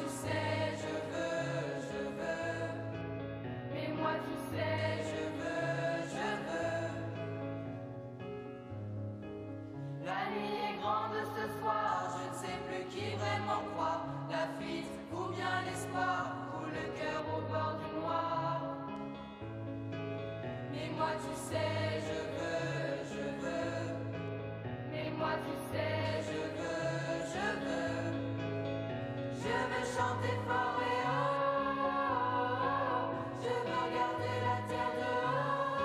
tu sais, je veux. Mais moi, tu sais, je veux. La nuit est grande ce soir, je ne sais plus qui vraiment croire. La fuite ou bien l'espoir, ou le cœur au bord du noir. Mais moi, tu sais, je veux. Mais moi, tu sais, je veux. Je veux chanter fort et haut. Je veux regarder la terre dehors.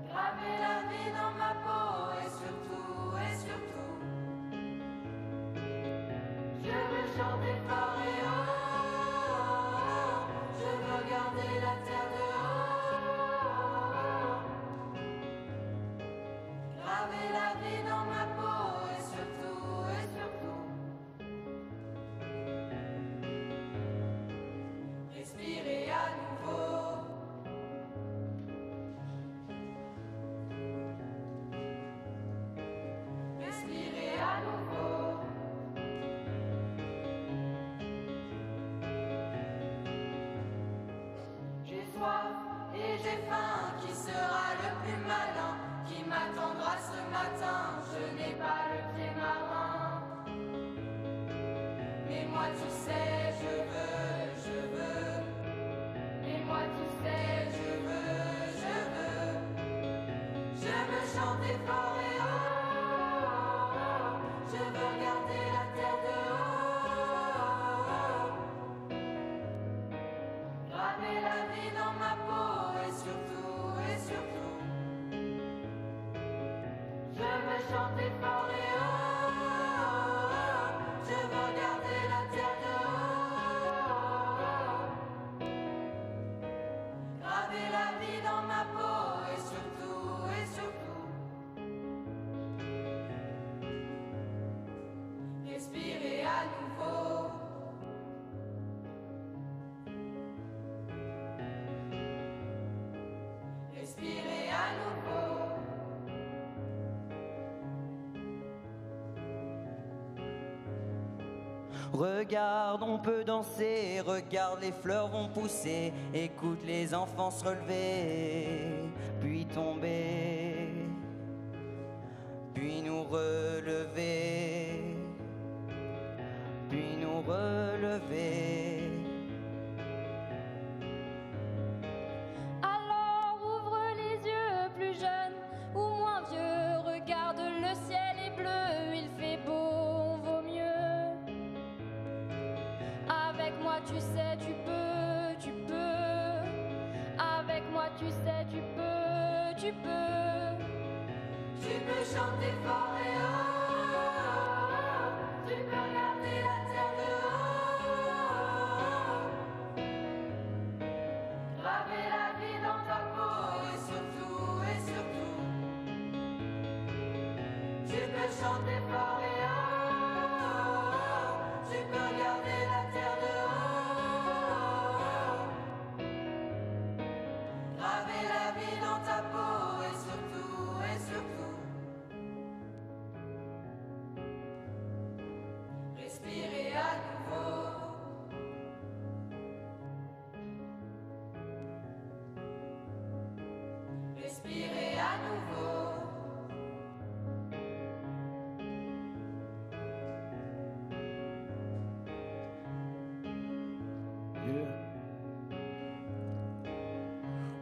Graver la vie dans ma peau et surtout. Je veux chanter fort et haut. Je veux regarder la terre dehors. Graver la vie dans ma peau et surtout. Respirer à nouveau. Respirer à nouveau. J'ai soif et j'ai faim. Qui sera le plus malin? Qui m'attendra ce matin? Je n'ai pas le pied marin. Mais moi tu sais, je veux. Mais moi tu sais, je veux. Je veux chanter fort et haut. Je veux regarder la terre dehors. Graver la vie dans ma peau et surtout. Je veux chanter fort et haut. Je veux regarder la terre dehors. Graver la vie dans ma peau et surtout. Respirer à nouveau. Respirer à nouveau. Regarde, on peut danser, regarde, les fleurs vont pousser. Écoute les enfants se relever, puis tomber, puis nous relever, puis nous relever. Alors ouvre les yeux, plus jeune ou moins vieux. Regarde, le ciel est bleu, il fait beau, on vaut mieux. Avec moi tu sais, tu peux. Avec moi tu sais, tu peux. Tu peux chanter fort et haut. Tu peux regarder la terre dehors. Graver la vie dans ta peau et surtout. Tu peux chanter fort et haut. Tu peux regarder la terre dehors. Graver la vie dans ta peau et surtout. Respirer à nouveau. Respirer à nouveau.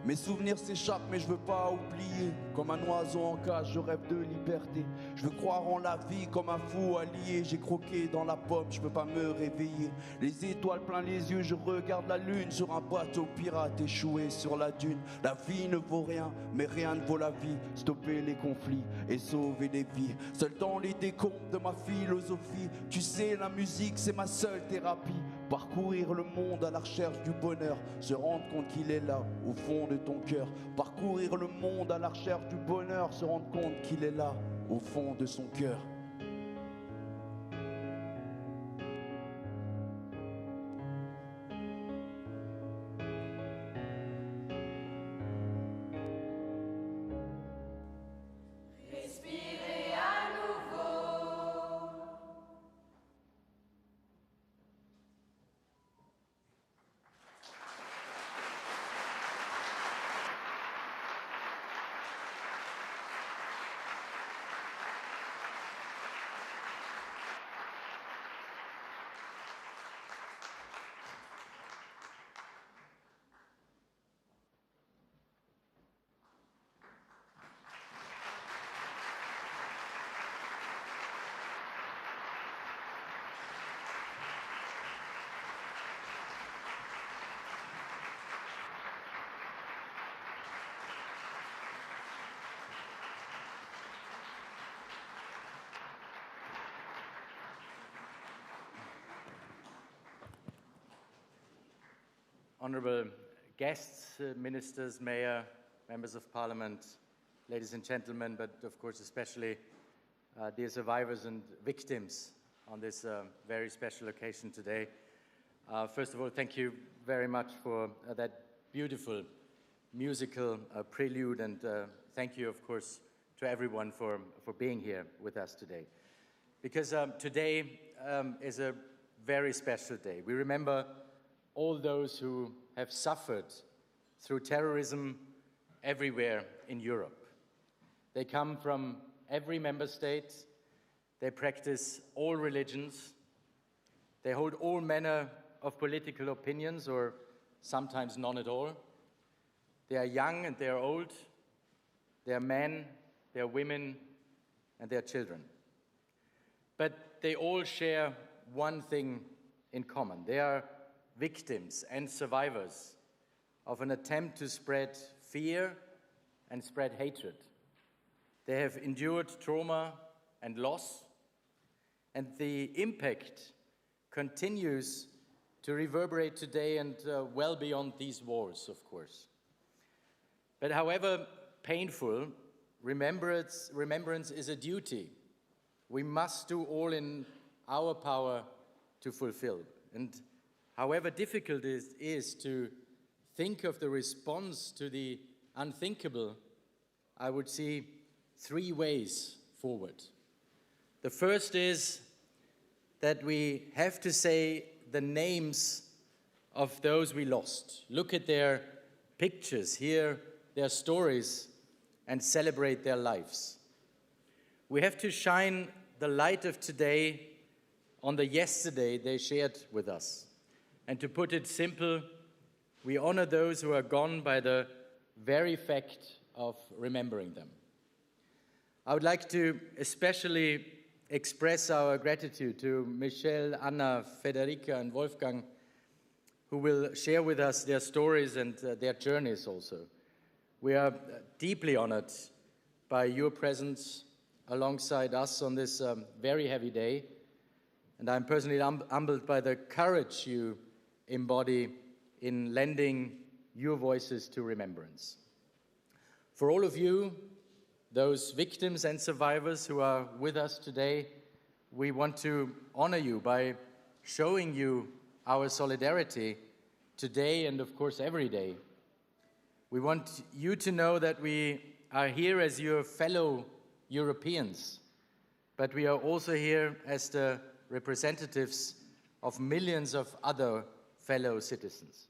Mes souvenirs s'échappent mais je veux pas oublier. Comme un oiseau en cage, je rêve de liberté. Je veux croire en la vie comme un fou allié. J'ai croqué dans la pomme, je peux pas me réveiller. Les étoiles plein les yeux, je regarde la lune. Sur un bateau pirate échoué sur la dune. La vie ne vaut rien, mais rien ne vaut la vie. Stopper les conflits et sauver des vies. Seul dans les décombres de ma philosophie. Tu sais, la musique c'est ma seule thérapie. Parcourir le monde à la recherche du bonheur. Se rendre compte qu'il est là, au fond de ton cœur. Parcourir le monde à la recherche du bonheur. Se rendre compte qu'il est là, au fond de son cœur. Respirer à nouveau. honorable guests, ministers, mayor, members of parliament, ladies and gentlemen, but of course especially dear survivors and victims on this very special occasion today. First of all, thank you very much for that beautiful musical prelude, and thank you, of course, to everyone for being here with us today. Because today is a very special day. We remember all those who have suffered through terrorism everywhere in Europe. They come from every member state, they practice all religions, they hold all manner of political opinions, or sometimes none at all. They are young and they are old, they are men, they are women, and they are children. But they all share one thing in common. They are victims and survivors of an attempt to spread fear and spread hatred. They have endured trauma and loss, and the impact continues to reverberate today and well beyond these walls, of course. But however painful, remembrance is a duty we must do all in our power to fulfill. And however difficult it is to think of the response to the unthinkable, I would see three ways forward. The first is that we have to say the names of those we lost. Look at their pictures, hear their stories, and celebrate their lives. We have to shine the light of today on the yesterday they shared with us. And to put it simple, we honor those who are gone by the very fact of remembering them. I would like to especially express our gratitude to Michelle, Anna, Federica, and Wolfgang, who will share with us their stories and their journeys also. We are deeply honored by your presence alongside us on this very heavy day, and I'm personally humbled by the courage you embody in lending your voices to remembrance. For all of you, those victims and survivors who are with us today, we want to honor you by showing you our solidarity today and, of course, every day. We want you to know that we are here as your fellow Europeans, but we are also here as the representatives of millions of other fellow citizens.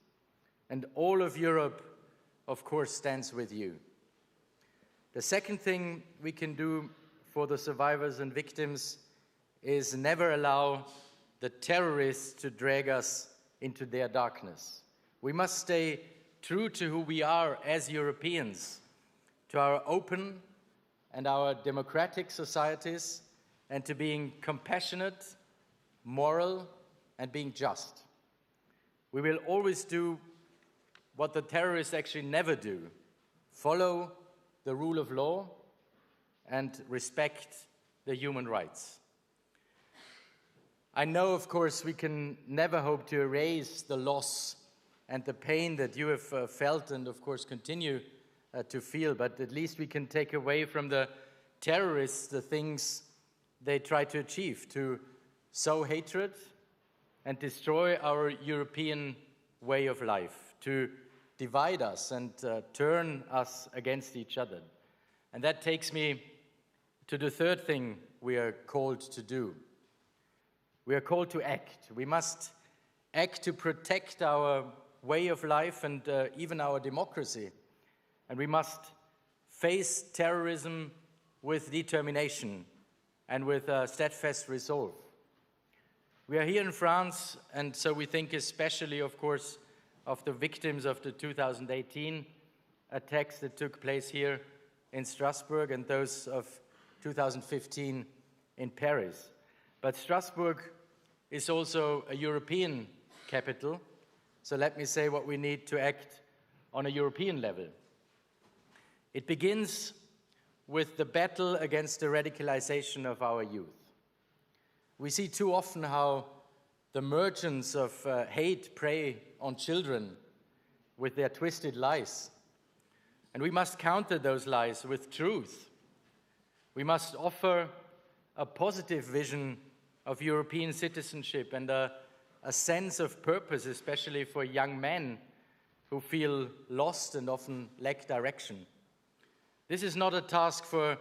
And all of Europe, of course, stands with you. The second thing we can do for the survivors and victims is never allow the terrorists to drag us into their darkness. We must stay true to who we are as Europeans, to our open and our democratic societies, and to being compassionate, moral, and being just. We will always do what the terrorists actually never do: follow the rule of law and respect the human rights. I know, of course, we can never hope to erase the loss and the pain that you have felt and, of course, continue to feel, but at least we can take away from the terrorists the things they try to achieve: to sow hatred and destroy our European way of life, to divide us and turn us against each other. And that takes me to the third thing we are called to do. We are called to act. We must act to protect our way of life and even our democracy. And we must face terrorism with determination and with steadfast resolve. We are here in France, and so we think especially, of course, of the victims of the 2018 attacks that took place here in Strasbourg and those of 2015 in Paris. But Strasbourg is also a European capital, so let me say what we need to act on a European level. It begins with the battle against the radicalization of our youth. We see too often how the merchants of hate prey on children with their twisted lies. And we must counter those lies with truth. We must offer a positive vision of European citizenship and a sense of purpose, especially for young men who feel lost and often lack direction. This is not a task for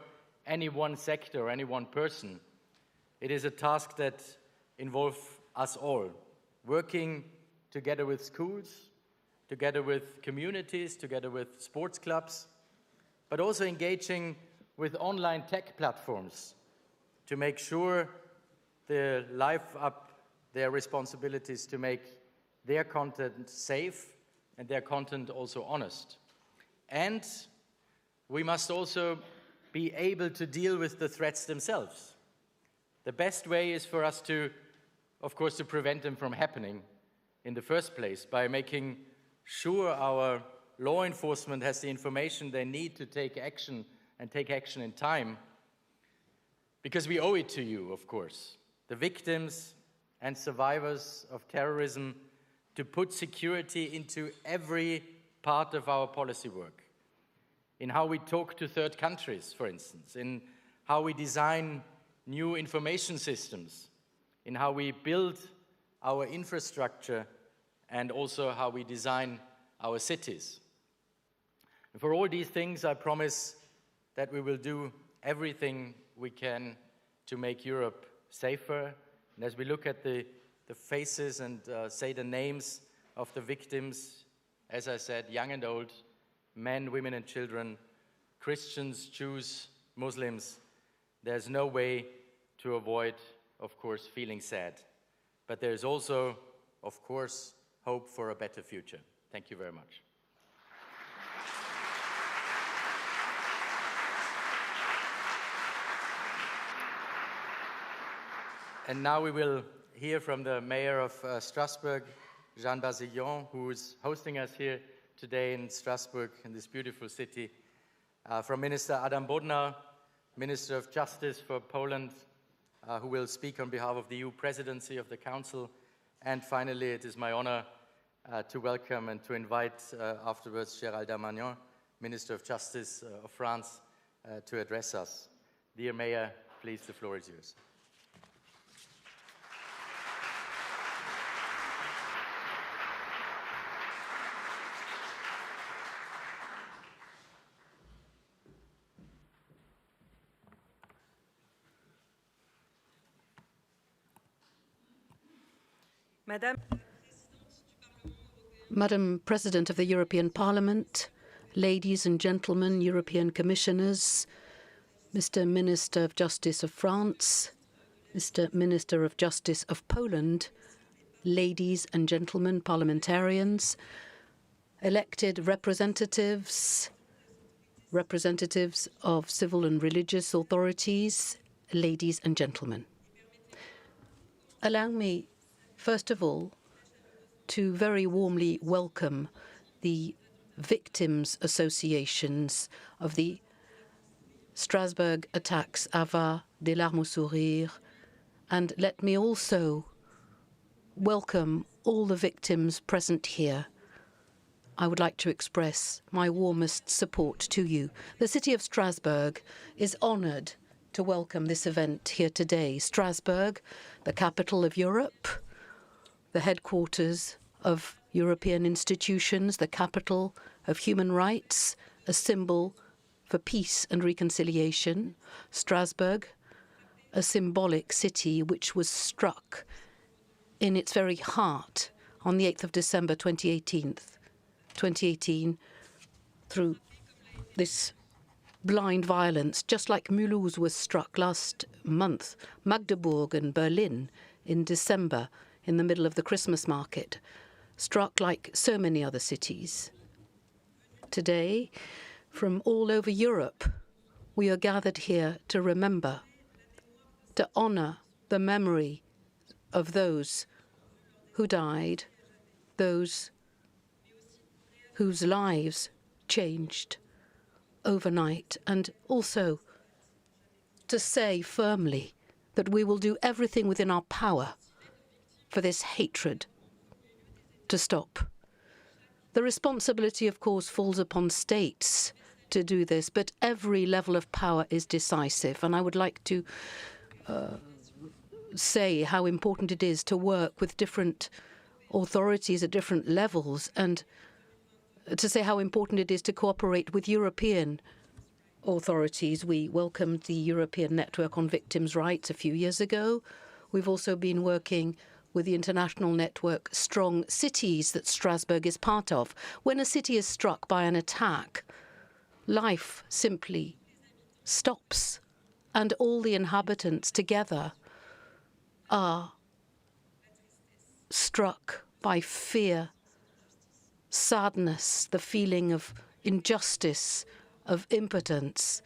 any one sector or any one person. It is a task that involves us all, working together with schools, together with communities, together with sports clubs, but also engaging with online tech platforms to make sure they live up their responsibilities to make their content safe and their content also honest. And we must also be able to deal with the threats themselves. The best way is for us to, of course, to prevent them from happening in the first place by making sure our law enforcement has the information they need to take action and take action in time. Because we owe it to you, of course, the victims and survivors of terrorism, to put security into every part of our policy work. In how we talk to third countries, for instance, in how we design new information systems, in how we build our infrastructure, and also how we design our cities. And for all these things, I promise that we will do everything we can to make Europe safer. And as we look at the faces and say the names of the victims, as I said, young and old, men, women, and children, Christians, Jews, Muslims, there's no way to avoid, of course, feeling sad. But there's also, of course, hope for a better future. Thank you very much. And now we will hear from the mayor of Strasbourg, Jean Bazillon, who is hosting us here today in Strasbourg, in this beautiful city, from Minister Adam Bodnar, Minister of Justice for Poland, who will speak on behalf of the EU Presidency of the Council. And finally, it is my honor to welcome and to invite afterwards Gérald Darmanin, Minister of Justice of France, to address us. Dear Mayor, please, the floor is yours. Madam President of the European Parliament, ladies and gentlemen, European Commissioners, Mr. Minister of Justice of France, Mr. Minister of Justice of Poland, ladies and gentlemen, parliamentarians, elected representatives, representatives of civil and religious authorities, ladies and gentlemen. Allow me, first of all, to very warmly welcome the victims' associations of the Strasbourg attacks, Ava, des Larmes au Sourire, and let me also welcome all the victims present here. I would like to express my warmest support to you. The city of Strasbourg is honored to welcome this event here today. Strasbourg, the capital of Europe, the headquarters of European institutions, the capital of human rights, a symbol for peace and reconciliation. Strasbourg, a symbolic city which was struck in its very heart on the 8th of December 2018, through this blind violence, just like Mulhouse was struck last month, Magdeburg and Berlin in December, in the middle of the Christmas market, struck like so many other cities. Today, from all over Europe, we are gathered here to remember, to honor the memory of those who died, those whose lives changed overnight, and also to say firmly that we will do everything within our power for this hatred to stop. The responsibility, of course, falls upon states to do this, but every level of power is decisive. And I would like to say how important it is to work with different authorities at different levels, and to say how important it is to cooperate with European authorities. We welcomed the European Network on Victims' Rights a few years ago. We've also been working with the international network Strong Cities that Strasbourg is part of. When a city is struck by an attack, life simply stops, and all the inhabitants together are struck by fear, sadness, the feeling of injustice, of impotence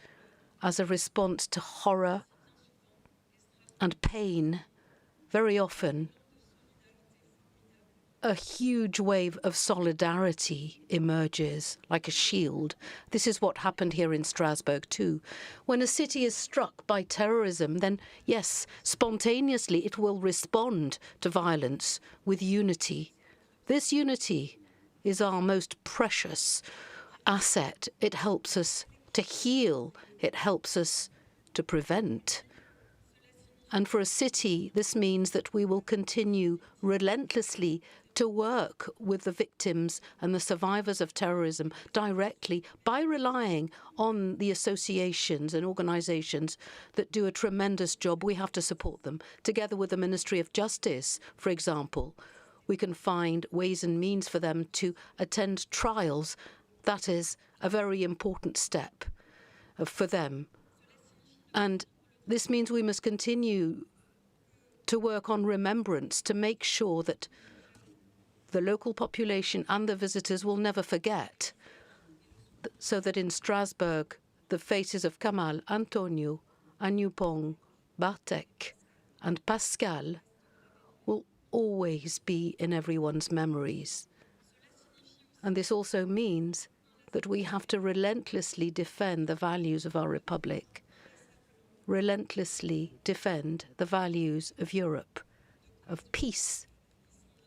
as a response to horror and pain. Very often, a huge wave of solidarity emerges like a shield. This is what happened here in Strasbourg too. When a city is struck by terrorism, then yes, spontaneously it will respond to violence with unity. This unity is our most precious asset. It helps us to heal. It helps us to prevent. And for a city, this means that we will continue relentlessly to work with the victims and the survivors of terrorism directly by relying on the associations and organizations that do a tremendous job. We have to support them. Together with the Ministry of Justice, for example, we can find ways and means for them to attend trials. That is a very important step for them. And this means we must continue to work on remembrance to make sure that the local population and the visitors will never forget, so that in Strasbourg, the faces of Kamal, Antonio, Anupong, Bartek, and Pascal will always be in everyone's memories. And this also means that we have to relentlessly defend the values of our republic, relentlessly defend the values of Europe, of peace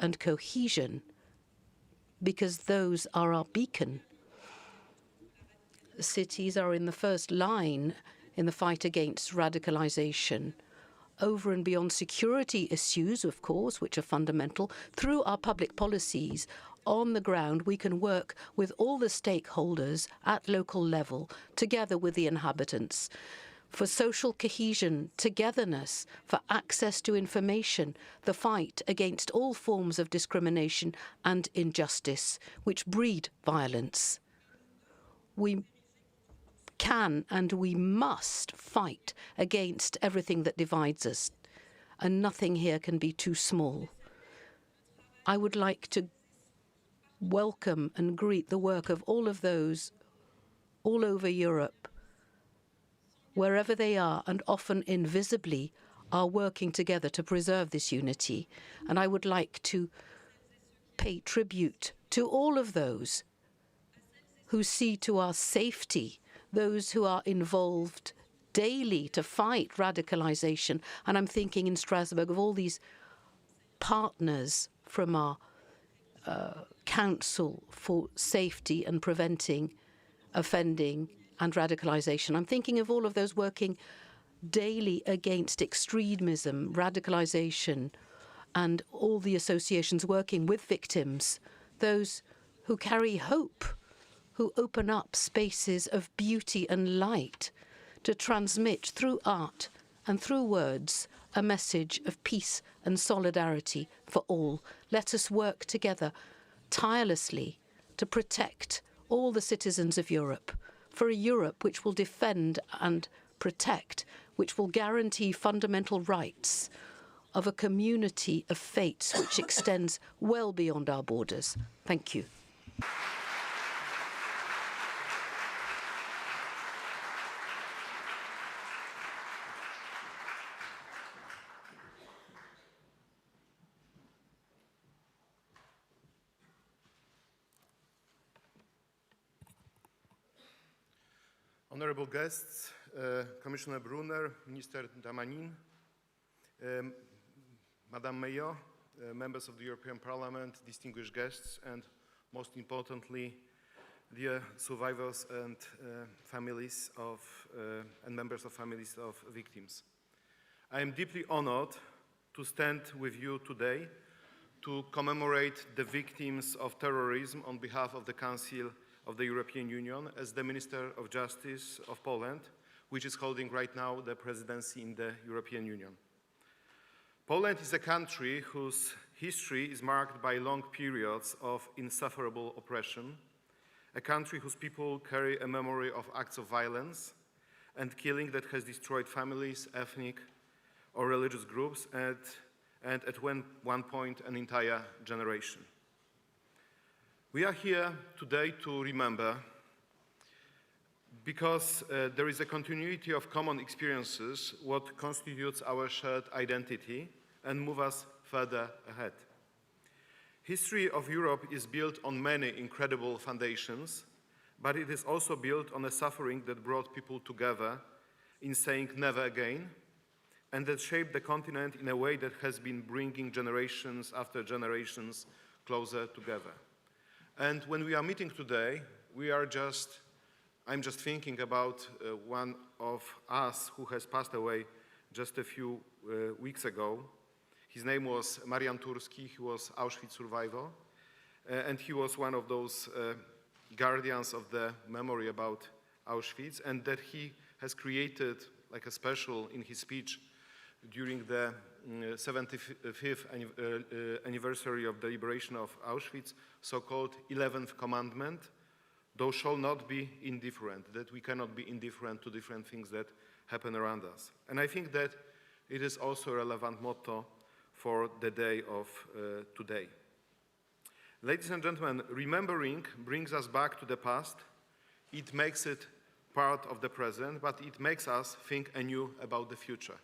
and cohesion, because those are our beacon. Cities are in the first line in the fight against radicalization, over and beyond security issues, of course, which are fundamental. Through our public policies on the ground, we can work with all the stakeholders at local level, together with the inhabitants, for social cohesion, togetherness, for access to information, the fight against all forms of discrimination and injustice, which breed violence. We can and we must fight against everything that divides us, and nothing here can be too small. I would like to welcome and greet the work of all of those all over Europe, wherever they are, and often invisibly, are working together to preserve this unity. And I would like to pay tribute to all of those who see to our safety, those who are involved daily to fight radicalization. And I'm thinking in Strasbourg of all these partners from our Council for Safety and Preventing Offending and Radicalization. I'm thinking of all of those working daily against extremism, radicalization, and all the associations working with victims, those who carry hope, who open up spaces of beauty and light to transmit through art and through words a message of peace and solidarity for all. Let us work together tirelessly to protect all the citizens of Europe, for a Europe which will defend and protect, which will guarantee fundamental rights of a community of faiths which extends well beyond our borders. Thank you. Honorable guests, Commissioner Brunner, Minister Damanin, Madam Mayor, members of the European Parliament, distinguished guests, and most importantly, dear survivors and families of, and members of families of victims. I am deeply honored to stand with you today to commemorate the victims of terrorism on behalf of the Council of the European Union as the Minister of Justice of Poland, which is holding right now the presidency in the European Union. Poland is a country whose history is marked by long periods of insufferable oppression, a country whose people carry a memory of acts of violence and killing that has destroyed families, ethnic or religious groups, and at one point an entire generation. We are here today to remember because there is a continuity of common experiences, what constitutes our shared identity and move us further ahead. History of Europe is built on many incredible foundations, but it is also built on a suffering that brought people together in saying never again, and that shaped the continent in a way that has been bringing generations after generations closer together. And when we are meeting today, I'm just thinking about one of us who has passed away just a few weeks ago. His name was Marian Turski. He was Auschwitz survivor, and he was one of those guardians of the memory about Auschwitz, and that he has created like a special in his speech during the 75th anniversary of the liberation of Auschwitz, so-called 11th commandment, thou shalt not be indifferent, that we cannot be indifferent to different things that happen around us. And I think that it is also a relevant motto for the day of today. Ladies and gentlemen, remembering brings us back to the past. It makes it part of the present, but it makes us think anew about the future.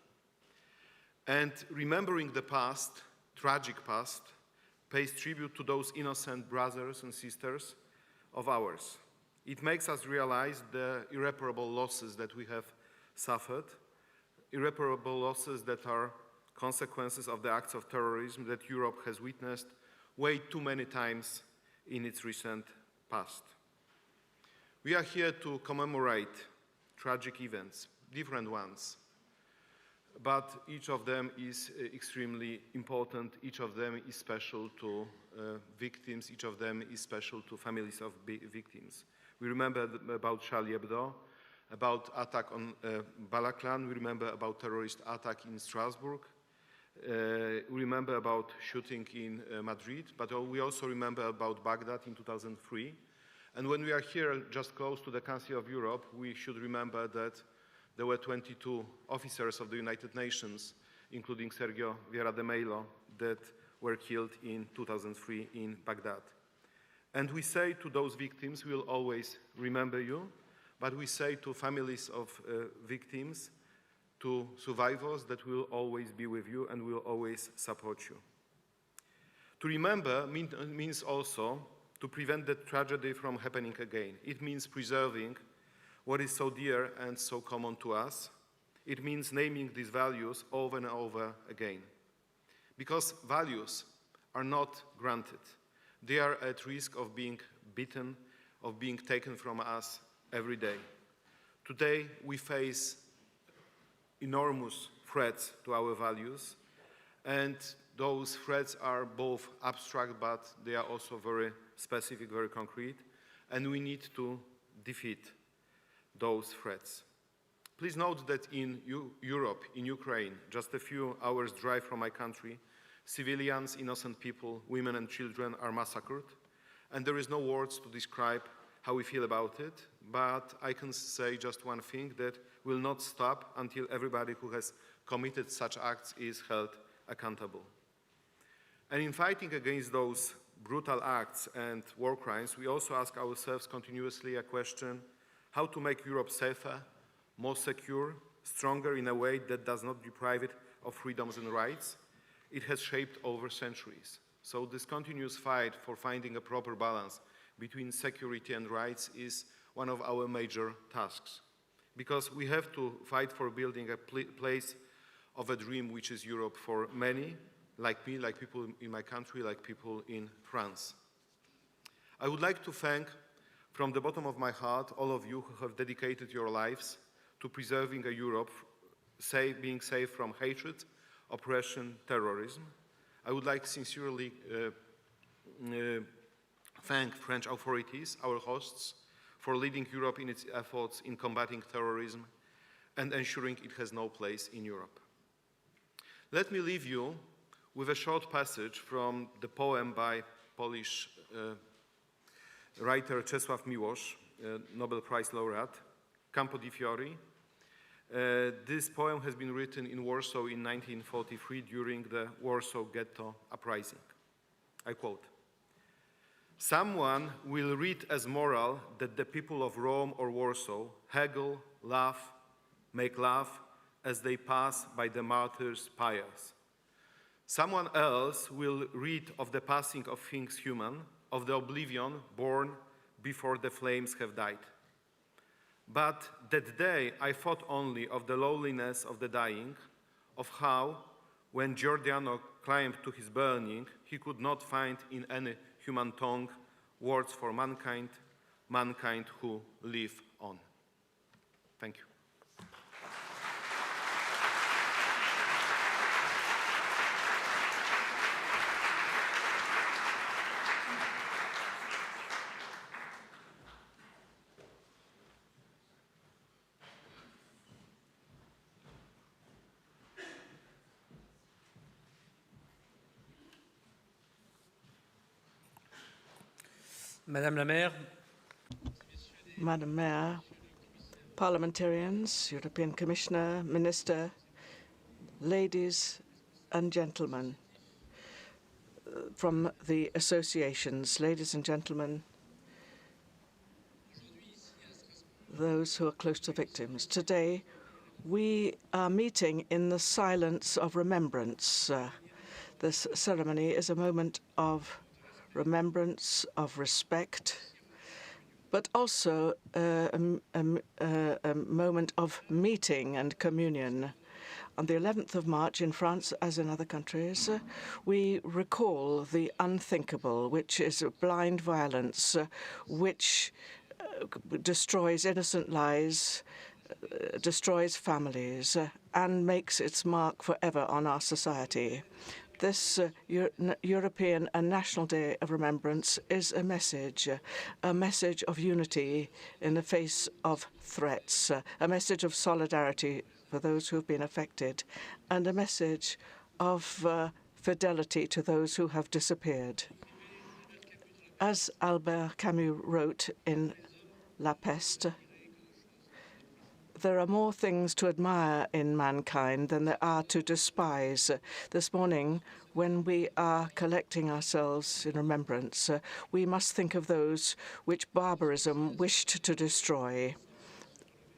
And remembering the past, tragic past, pays tribute to those innocent brothers and sisters of ours. It makes us realize the irreparable losses that we have suffered, irreparable losses that are consequences of the acts of terrorism that Europe has witnessed way too many times in its recent past. We are here to commemorate tragic events, different ones, but each of them is extremely important. Each of them is special to victims. Each of them is special to families of victims. We remember about Charlie Hebdo, about attack on Bataclan. We remember about terrorist attack in Strasbourg. We remember about shooting in Madrid, but we also remember about Baghdad in 2003. And when we are here just close to the Council of Europe, we should remember that there were 22 officers of the United Nations, including Sergio Vieira de Mello, that were killed in 2003 in Baghdad. And we say to those victims, we will always remember you, but we say to families of victims, to survivors, that we will always be with you and we will always support you. To remember means also to prevent the tragedy from happening again. It means preserving what is so dear and so common to us. It means naming these values over and over again. Because values are not granted. They are at risk of being beaten, of being taken from us every day. Today, we face enormous threats to our values, and those threats are both abstract, but they are also very specific, very concrete, and we need to defeat those threats. Please note that in Europe, in Ukraine, just a few hours' drive from my country, civilians, innocent people, women and children are massacred, and there is no words to describe how we feel about it, but I can say just one thing, that will not stop until everybody who has committed such acts is held accountable. And in fighting against those brutal acts and war crimes, we also ask ourselves continuously a question: how to make Europe safer, more secure, stronger in a way that does not deprive it of freedoms and rights it has shaped over centuries. So this continuous fight for finding a proper balance between security and rights is one of our major tasks, because we have to fight for building a place of a dream which is Europe for many, like me, like people in my country, like people in France. I would like to thank from the bottom of my heart all of you who have dedicated your lives to preserving a Europe being safe from hatred, oppression, terrorism. I would like sincerely thank French authorities, our hosts, for leading Europe in its efforts in combating terrorism and ensuring it has no place in Europe. Let me leave you with a short passage from the poem by Polish writer Czesław Miłosz, Nobel Prize laureate, Campo di Fiori. This poem has been written in Warsaw in 1943 during the Warsaw Ghetto Uprising. I quote, "Someone will read as moral that the people of Rome or Warsaw haggle, laugh, make laugh as they pass by the martyrs' pyres. Someone else will read of the passing of things human, of the oblivion born before the flames have died. But that day I thought only of the loneliness of the dying, of how, when Giordano climbed to his burning, he could not find in any human tongue words for mankind, mankind who live on." Thank you. Madame la Maire. Madam Mayor, parliamentarians, European Commissioner, Minister, ladies and gentlemen from the associations, ladies and gentlemen, those who are close to victims. Today, we are meeting in the silence of remembrance. This ceremony is a moment of remembrance, of respect, but also a moment of meeting and communion. On the 11th of March in France, as in other countries, we recall the unthinkable, which is blind violence, which destroys innocent lives, destroys families, and makes its mark forever on our society. This European and National Day of Remembrance is a message of unity in the face of threats, a message of solidarity for those who have been affected, and a message of fidelity to those who have disappeared. As Albert Camus wrote in La Peste, there are more things to admire in mankind than there are to despise. This morning, when we are collecting ourselves in remembrance, we must think of those which barbarism wished to destroy.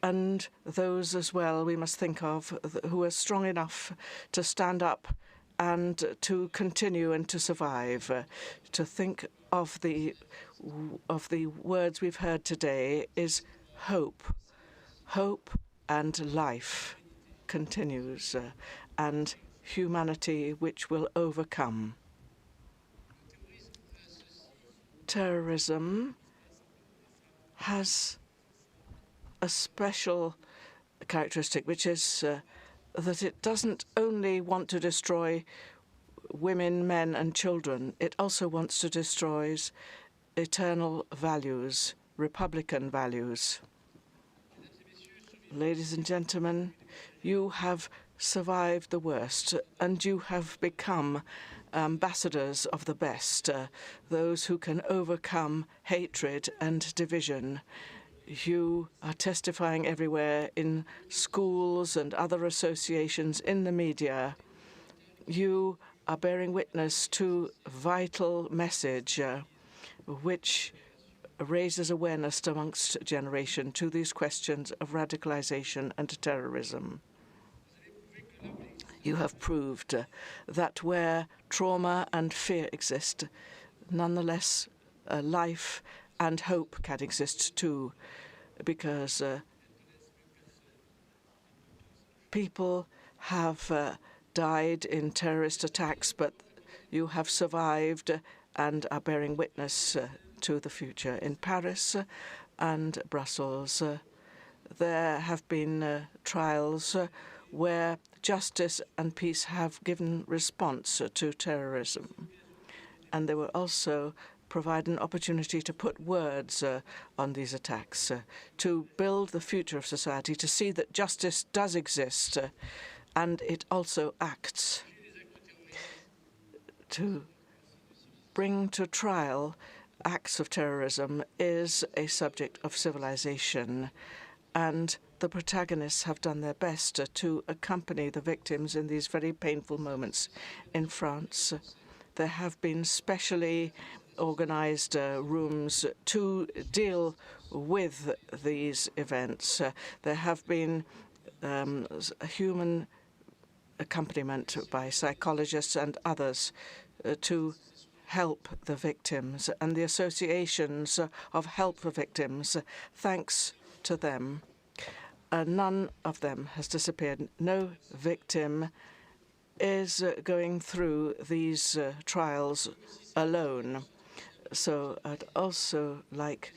And those as well we must think of who are strong enough to stand up and to continue and to survive. To think of the words we've heard today is hope. Hope and life continues, and humanity which will overcome. Terrorism has a special characteristic, which is that it doesn't only want to destroy women, men, and children. It also wants to destroy eternal values, republican values. Ladies and gentlemen, you have survived the worst, and you have become ambassadors of the best, those who can overcome hatred and division. You are testifying everywhere in schools and other associations, in the media. You are bearing witness to a vital message which raises awareness amongst generation to these questions of radicalization and terrorism. You have proved that where trauma and fear exist, nonetheless, life and hope can exist too, because people have died in terrorist attacks, but you have survived and are bearing witness to the future. In Paris and Brussels, there have been trials where justice and peace have given response to terrorism. And they will also provide an opportunity to put words on these attacks, to build the future of society, to see that justice does exist and it also acts. To bring to trial acts of terrorism is a subject of civilization, and the protagonists have done their best to accompany the victims in these very painful moments. In France, there have been specially organized rooms to deal with these events. There have been human accompaniment by psychologists and others to help the victims, and the associations of help for victims, thanks to them, none of them has disappeared. No victim is going through these trials alone. So I'd also like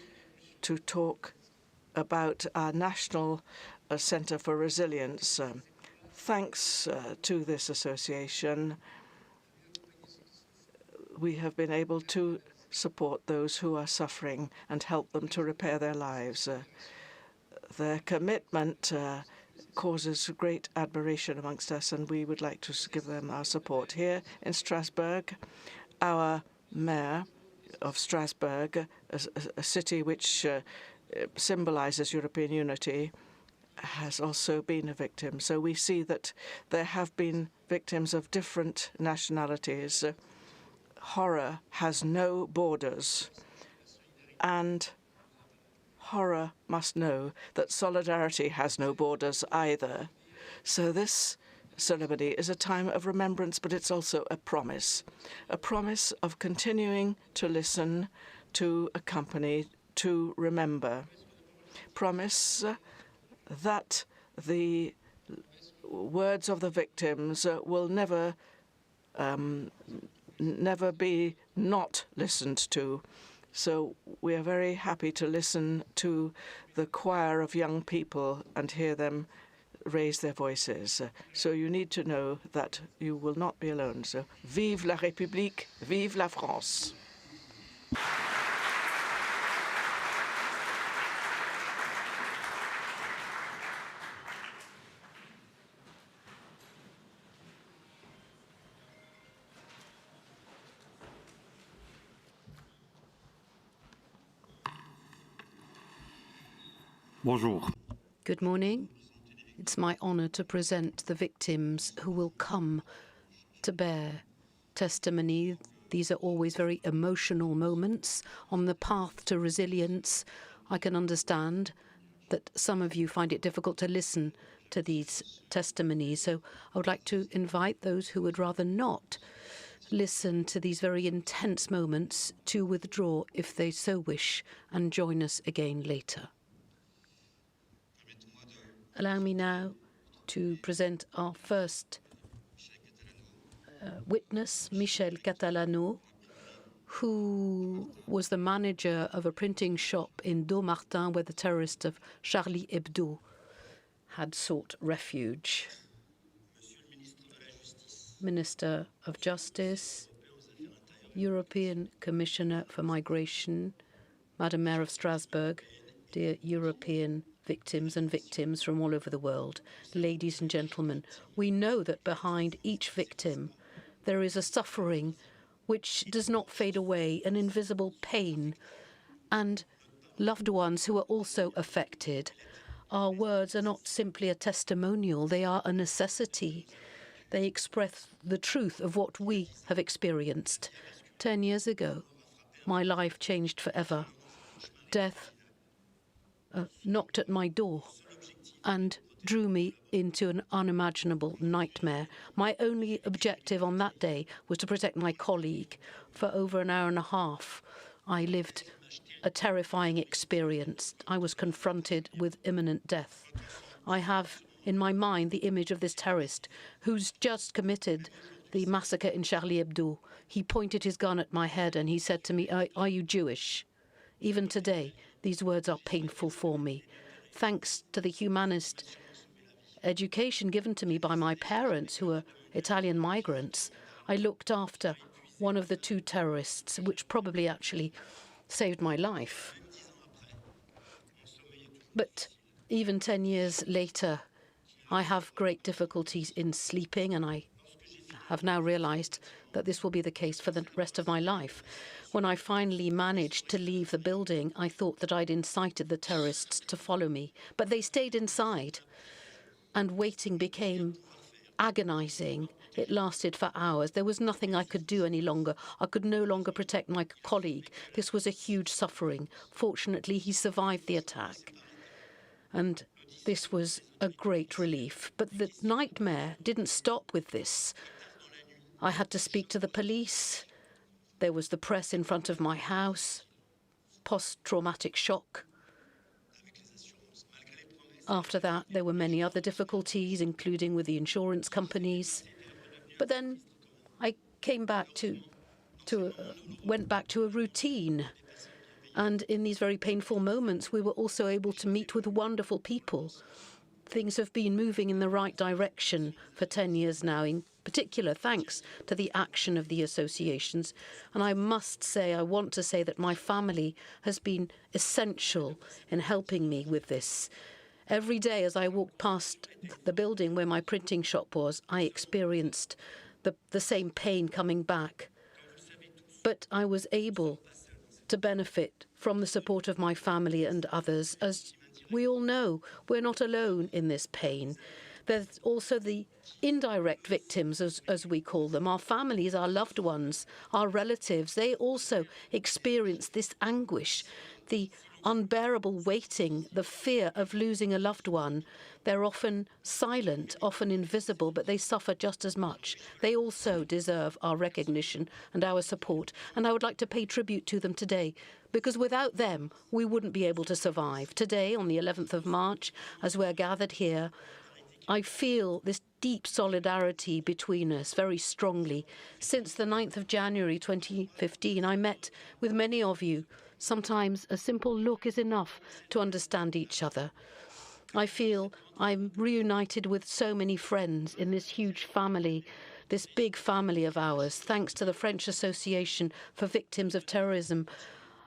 to talk about our National Centre for Resilience. Thanks to this association, we have been able to support those who are suffering and help them to repair their lives. Their commitment causes great admiration amongst us, and we would like to give them our support. Here in Strasbourg, our mayor of Strasbourg, a city which symbolizes European unity, has also been a victim. So we see that there have been victims of different nationalities. Horror has no borders, and horror must know that solidarity has no borders either. So this ceremony is a time of remembrance, but it's also a promise of continuing to listen, to accompany, to remember. Promise that the words of the victims will never be not listened to. So we are very happy to listen to the choir of young people and hear them raise their voices. So you need to know that you will not be alone. So vive la République, vive la France. Bonjour. Good morning. It's my honor to present the victims who will come to bear testimony. These are always very emotional moments on the path to resilience. I can understand that some of you find it difficult to listen to these testimonies, so I would like to invite those who would rather not listen to these very intense moments to withdraw if they so wish and join us again later. Allow me now to present our first witness, Michel Catalano, who was the manager of a printing shop in Dommartin where the terrorists of Charlie Hebdo had sought refuge. Minister of Justice, European Commissioner for Migration, Madam Mayor of Strasbourg, dear European victims and victims from all over the world, ladies and gentlemen, we know that behind each victim there is a suffering which does not fade away, an invisible pain, and loved ones who are also affected. Our words are not simply a testimonial, they are a necessity. They express the truth of what we have experienced. 10 years ago, my life changed forever. Death knocked at my door and drew me into an unimaginable nightmare. My only objective on that day was to protect my colleague. For over an hour and a half, I lived a terrifying experience. I was confronted with imminent death. I have in my mind the image of this terrorist who's just committed the massacre in Charlie Hebdo. He pointed his gun at my head and he said to me, "Are you Jewish?" Even today, these words are painful for me. Thanks to the humanist education given to me by my parents, who are Italian migrants, I looked after one of the two terrorists, which probably actually saved my life. But even 10 years later, I have great difficulties in sleeping, and I have now realized that this will be the case for the rest of my life. When I finally managed to leave the building, I thought that I'd incited the terrorists to follow me, but they stayed inside, and waiting became agonizing. It lasted for hours. There was nothing I could do any longer. I could no longer protect my colleague. This was a huge suffering. Fortunately, he survived the attack, and this was a great relief. But the nightmare didn't stop with this. I had to speak to the police. There was the press in front of my house. Post-traumatic shock. After that, there were many other difficulties, including with the insurance companies. But then I came back went back to a routine. And in these very painful moments, we were also able to meet with wonderful people. Things have been moving in the right direction for 10 years now, in particular thanks to the action of the associations. And I want to say that my family has been essential in helping me with this. Every day as I walked past the building where my printing shop was, I experienced the same pain coming back. But I was able to benefit from the support of my family and others. As we all know, we're not alone in this pain. There's also the indirect victims, as we call them, our families, our loved ones, our relatives. They also experience this anguish, the unbearable waiting, the fear of losing a loved one. They're often silent, often invisible, but they suffer just as much. They also deserve our recognition and our support, and I would like to pay tribute to them today, because without them, we wouldn't be able to survive. Today, on the 11th of March, as we're gathered here, I feel this deep solidarity between us very strongly. Since the 9th of January 2015, I met with many of you. Sometimes a simple look is enough to understand each other. I feel I'm reunited with so many friends in this huge family, this big family of ours, thanks to the French Association for Victims of Terrorism.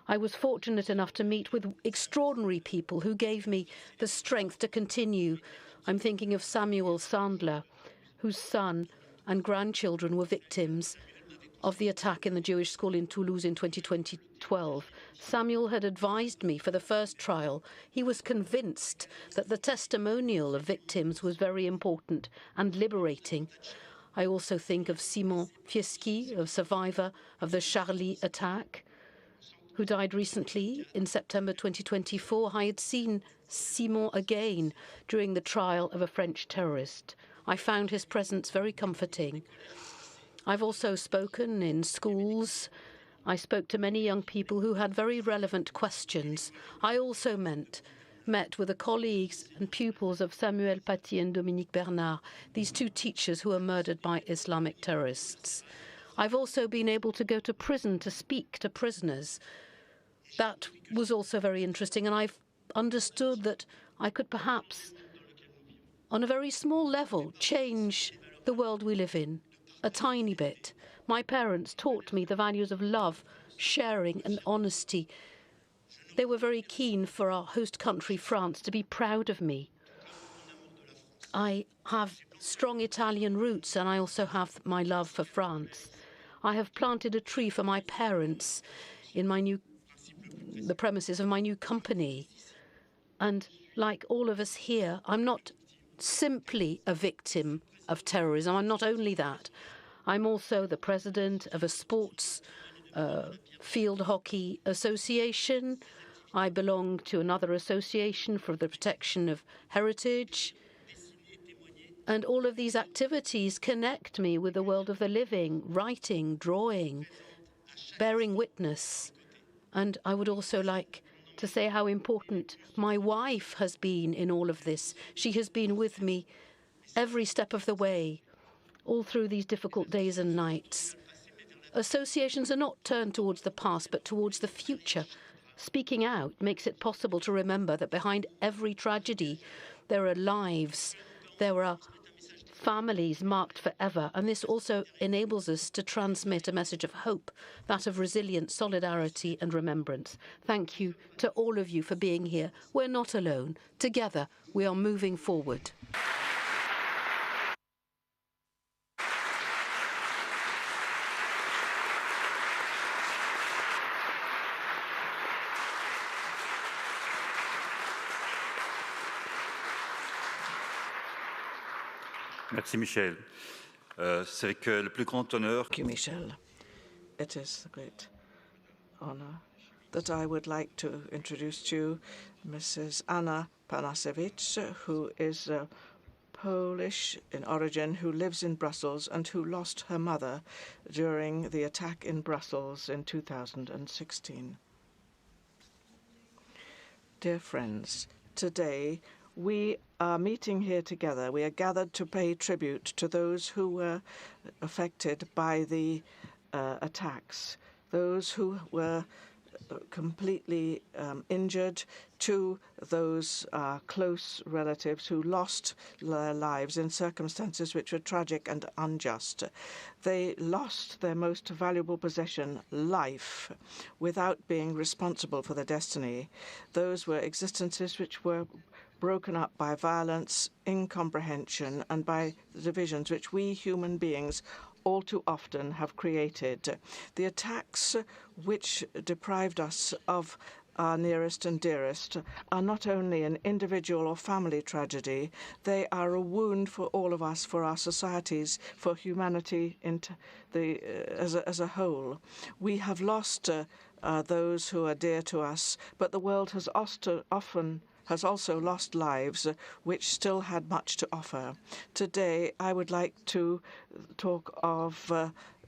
I was fortunate enough to meet with extraordinary people who gave me the strength to continue. I'm thinking of Samuel Sandler, whose son and grandchildren were victims of the attack in the Jewish school in Toulouse in 2012. Samuel had advised me for the first trial. He was convinced that the testimonial of victims was very important and liberating. I also think of Simon Fieschi, a survivor of the Charlie attack, who died recently in September 2024. I had seen Simon again during the trial of a French terrorist. I found his presence very comforting. I've also spoken in schools. I spoke to many young people who had very relevant questions. I also met with the colleagues and pupils of Samuel Paty and Dominique Bernard, these two teachers who were murdered by Islamic terrorists. I've also been able to go to prison to speak to prisoners. That was also very interesting, and I've understood that I could perhaps, on a very small level, change the world we live in. A tiny bit. My parents taught me the values of love, sharing and honesty. They were very keen for our host country, France, to be proud of me. I have strong Italian roots, and I also have my love for France. I have planted a tree for my parents in the premises of my new company. And like all of us here, I'm not simply a victim of terrorism. I'm not only that. I'm also the president of a sports field hockey association. I belong to another association for the protection of heritage. And all of these activities connect me with the world of the living, writing, drawing, bearing witness. And I would also like to say how important my wife has been in all of this. She has been with me every step of the way, all through these difficult days and nights. Associations are not turned towards the past, but towards the future. Speaking out makes it possible to remember that behind every tragedy, there are lives, there are families marked forever, and this also enables us to transmit a message of hope, that of resilience, solidarity and remembrance. Thank you to all of you for being here. We're not alone. Together, we are moving forward. Merci Michel. C'est avec le plus grand honneur. Thank you, Michel. It is a great honor that I would like to introduce to you Mrs. Anna Panasevich, who is Polish in origin, who lives in Brussels and who lost her mother during the attack in Brussels in 2016. Dear friends, today we are meeting here together. We are gathered to pay tribute to those who were affected by the attacks, those who were completely injured, to those close relatives who lost their lives in circumstances which were tragic and unjust. They lost their most valuable possession, life, without being responsible for their destiny. Those were existences which were broken up by violence, incomprehension, and by the divisions which we human beings all too often have created. The attacks which deprived us of our nearest and dearest are not only an individual or family tragedy, they are a wound for all of us, for our societies, for humanity as a whole. We have lost those who are dear to us, but the world has also lost lives which still had much to offer. Today, I would like to talk of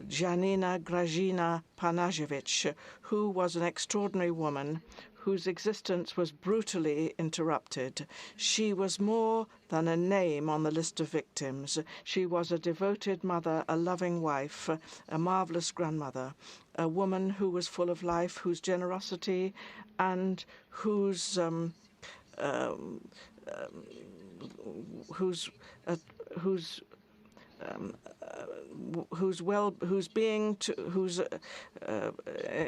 Janina Grażyna Panasiewicz, who was an extraordinary woman whose existence was brutally interrupted. She was more than a name on the list of victims. She was a devoted mother, a loving wife, a marvelous grandmother, a woman who was full of life, whose generosity and whose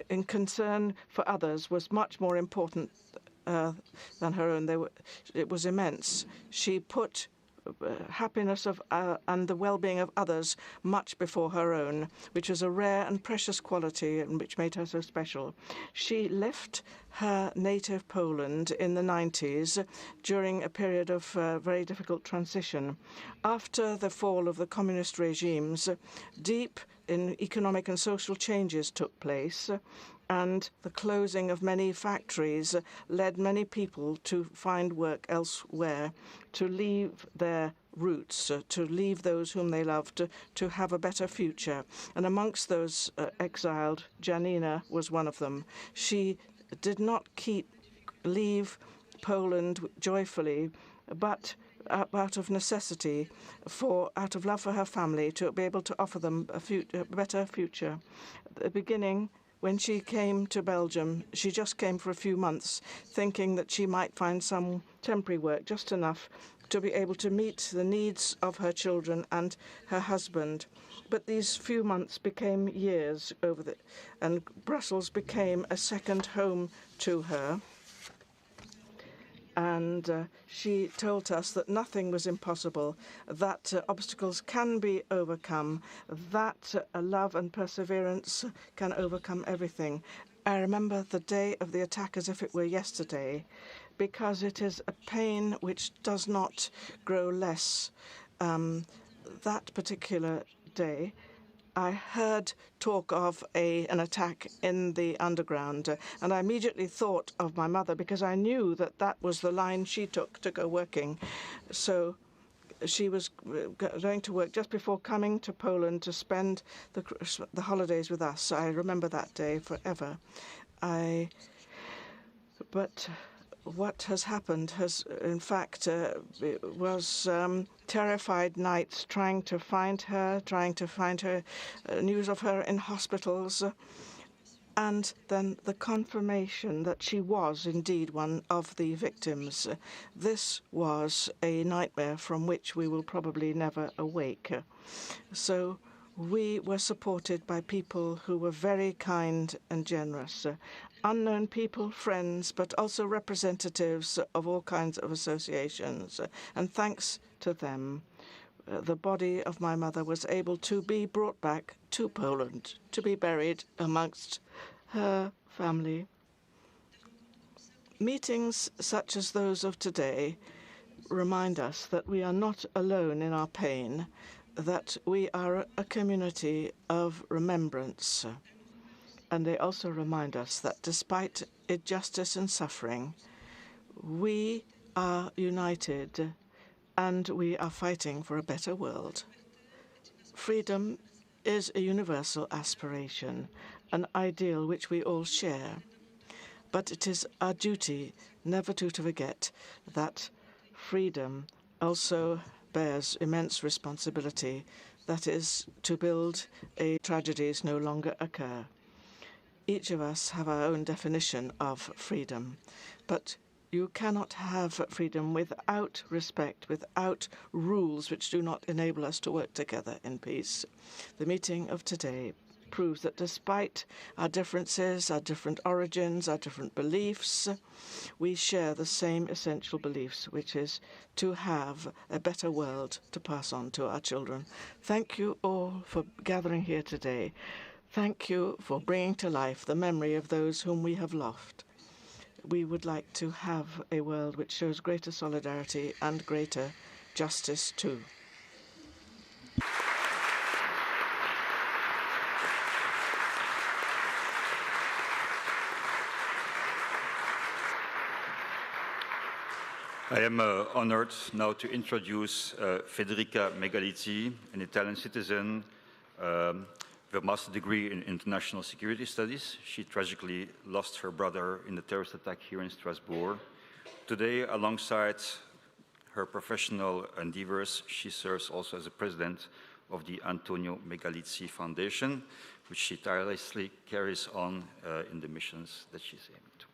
in concern for others was much more important than her own. It was immense. She put happiness and the well-being of others much before her own, which was a rare and precious quality and which made her so special. She left her native Poland in the 90s during a period of very difficult transition. After the fall of the communist regimes, deep in economic and social changes took place, and the closing of many factories led many people to find work elsewhere, to leave their roots, to leave those whom they loved, to have a better future. And amongst those exiled, Janina was one of them. She did not leave Poland joyfully, but out of necessity, out of love for her family, to be able to offer them a better future. At the beginning, when she came to Belgium, she just came for a few months, thinking that she might find some temporary work, just enough to be able to meet the needs of her children and her husband. But these few months became years and Brussels became a second home to her. And she told us that nothing was impossible, that obstacles can be overcome, that love and perseverance can overcome everything. I remember the day of the attack as if it were yesterday, because it is a pain which does not grow less. That particular day, I heard talk of an attack in the underground, and I immediately thought of my mother because I knew that was the line she took to go working. So she was going to work just before coming to Poland to spend the holidays with us. I remember that day forever. But what has happened has, in fact, was terrified nights trying to find her, news of her in hospitals. and then the confirmation that she was indeed one of the victims. This was a nightmare from which we will probably never awake. So we were supported by people who were very kind and generous. Unknown people, friends, but also representatives of all kinds of associations. And thanks to them, the body of my mother was able to be brought back to Poland to be buried amongst her family. Meetings such as those of today remind us that we are not alone in our pain, that we are a community of remembrance. And they also remind us that despite injustice and suffering, we are united and we are fighting for a better world. Freedom is a universal aspiration, an ideal which we all share. But it is our duty never to forget that freedom also bears immense responsibility, that is, to build tragedies no longer occur. Each of us have our own definition of freedom, but you cannot have freedom without respect, without rules which do not enable us to work together in peace. The meeting of today proves that despite our differences, our different origins, our different beliefs, we share the same essential beliefs, which is to have a better world to pass on to our children. Thank you all for gathering here today. Thank you for bringing to life the memory of those whom we have lost. We would like to have a world which shows greater solidarity and greater justice too. I am honored now to introduce Federica Megalizzi, an Italian citizen with a master's degree in international security studies. She tragically lost her brother in the terrorist attack here in Strasbourg. Today, alongside her professional endeavors, she serves also as a president of the Antonio Megalizzi Foundation, which she tirelessly carries on in the missions that she's aiming to.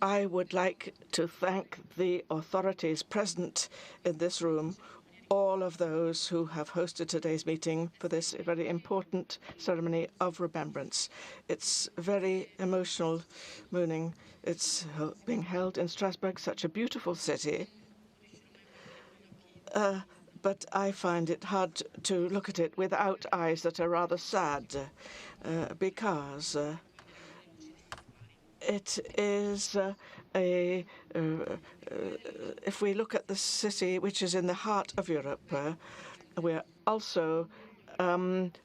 I would like to thank the authorities present in this room, all of those who have hosted today's meeting for this very important ceremony of remembrance. It's very emotional morning. It's being held in Strasbourg, such a beautiful city. But I find it hard to look at it without eyes that are rather sad, because it is if we look at the city which is in the heart of Europe, we're also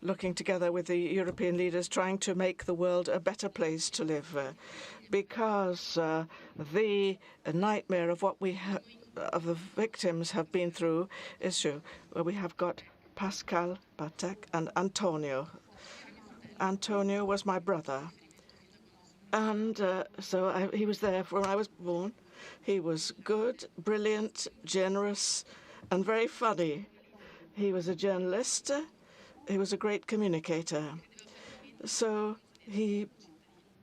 looking together with the European leaders trying to make the world a better place to live, because the nightmare of what we of the victims have been through is true. We have got Pascal, Batek, and Antonio. Antonio was my brother. And so he was there when I was born. He was good, brilliant, generous, and very funny. He was a journalist. He was a great communicator. So he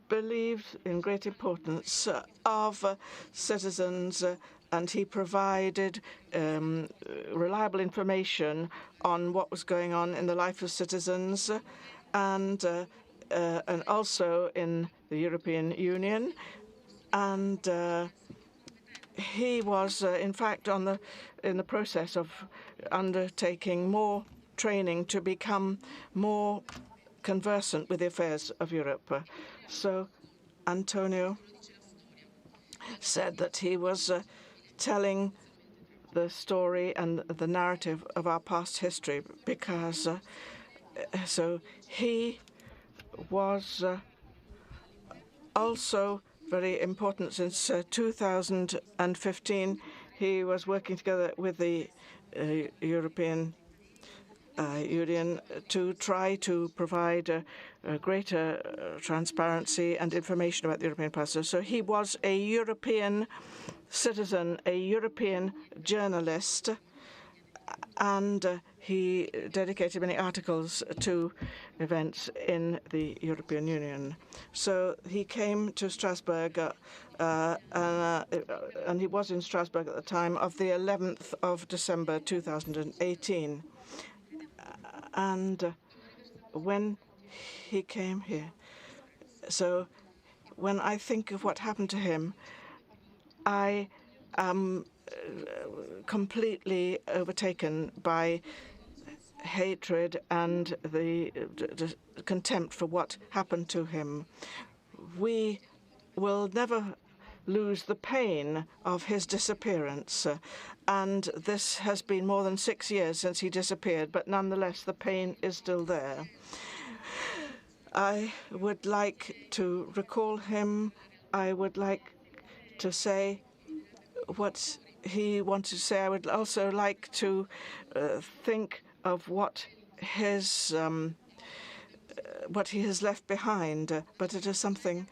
believed in great importance of citizens, and he provided reliable information on what was going on in the life of citizens, and also in the European Union. And he was, in fact, in the process of undertaking more training to become more conversant with the affairs of Europe. So Antonio said that he was telling the story and the narrative of our past history, because so he was also very important. Since 2015, he was working together with the European Union to try to provide greater transparency and information about the European process. So he was a European citizen, a European journalist, and he dedicated many articles to events in the European Union. So he came to Strasbourg, and he was in Strasbourg at the time of the 11th of December 2018. And when he came here, so when I think of what happened to him, I am completely overtaken by hatred and the contempt for what happened to him. We will never lose the pain of his disappearance, and this has been more than 6 years since he disappeared, but nonetheless the pain is still there. I would like to recall him. I would like to say what he wanted to say. I would also like to think of what he has left behind, but it is something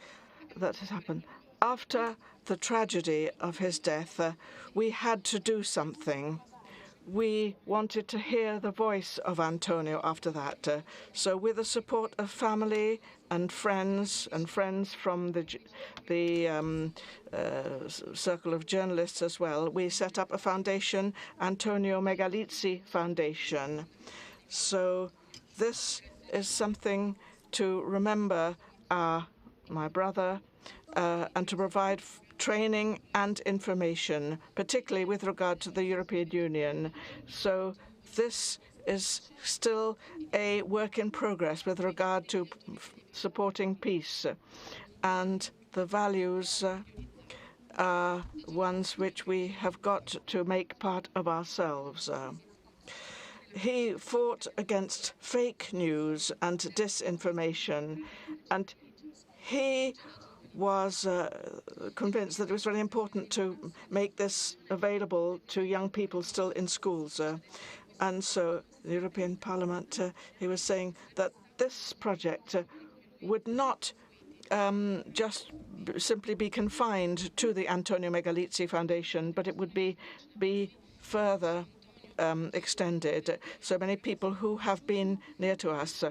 that has happened. After the tragedy of his death, we had to do something. We wanted to hear the voice of Antonio after that. So with the support of family and friends from the circle of journalists as well, we set up a foundation, Antonio Megalizzi Foundation. So this is something to remember my brother and to provide training and information, particularly with regard to the European Union. So this is still a work in progress with regard to supporting peace. And the values are ones which we have got to make part of ourselves. He fought against fake news and disinformation, and he was convinced that it was very important to make this available to young people still in schools. And so the European Parliament, he was saying that this project would not just simply be confined to the Antonio Megalizzi Foundation, but it would be further extended. So many people who have been near to us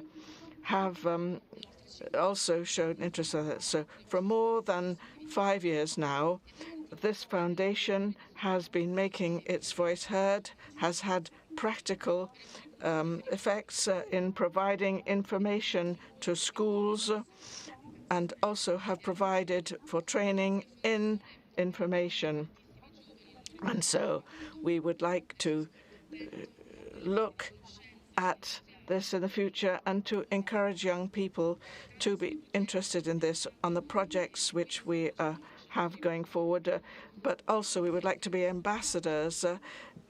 have also showed interest in it. So for more than 5 years now, this foundation has been making its voice heard, has had practical effects in providing information to schools, and also have provided for training in information. And so we would like to look at this in the future and to encourage young people to be interested in this on the projects which we have going forward. But also we would like to be ambassadors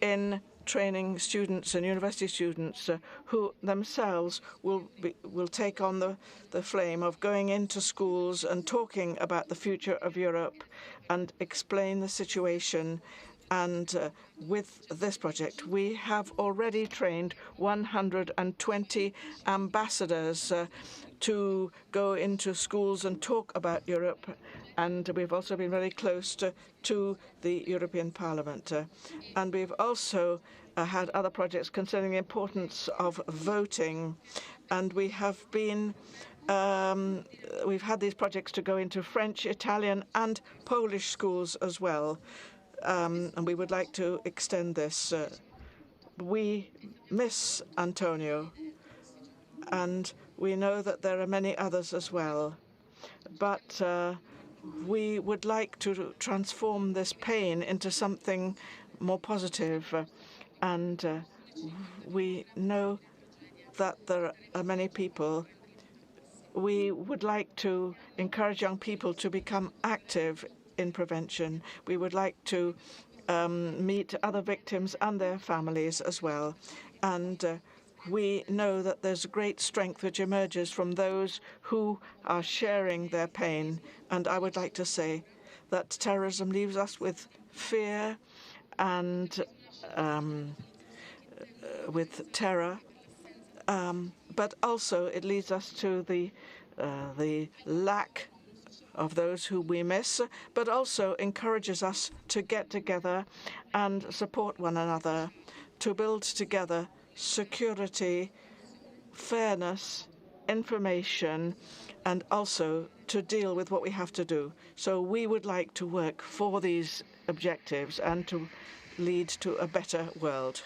in training students and university students who themselves will take on the flame of going into schools and talking about the future of Europe and explain the situation. And with this project, we have already trained 120 ambassadors to go into schools and talk about Europe. And we've also been very close to the European Parliament. And we've also had other projects concerning the importance of voting. And we have been we've had these projects to go into French, Italian, and Polish schools as well. And we would like to extend this. We miss Antonio, and we know that there are many others as well. But we would like to transform this pain into something more positive. And we know that there are many people. We would like to encourage young people to become active in prevention. We would like to meet other victims and their families as well. And we know that there's a great strength which emerges from those who are sharing their pain. And I would like to say that terrorism leaves us with fear and with terror, but also it leads us to the lack of those who we miss, but also encourages us to get together and support one another, to build together security, fairness, information, and also to deal with what we have to do. So we would like to work for these objectives and to lead to a better world.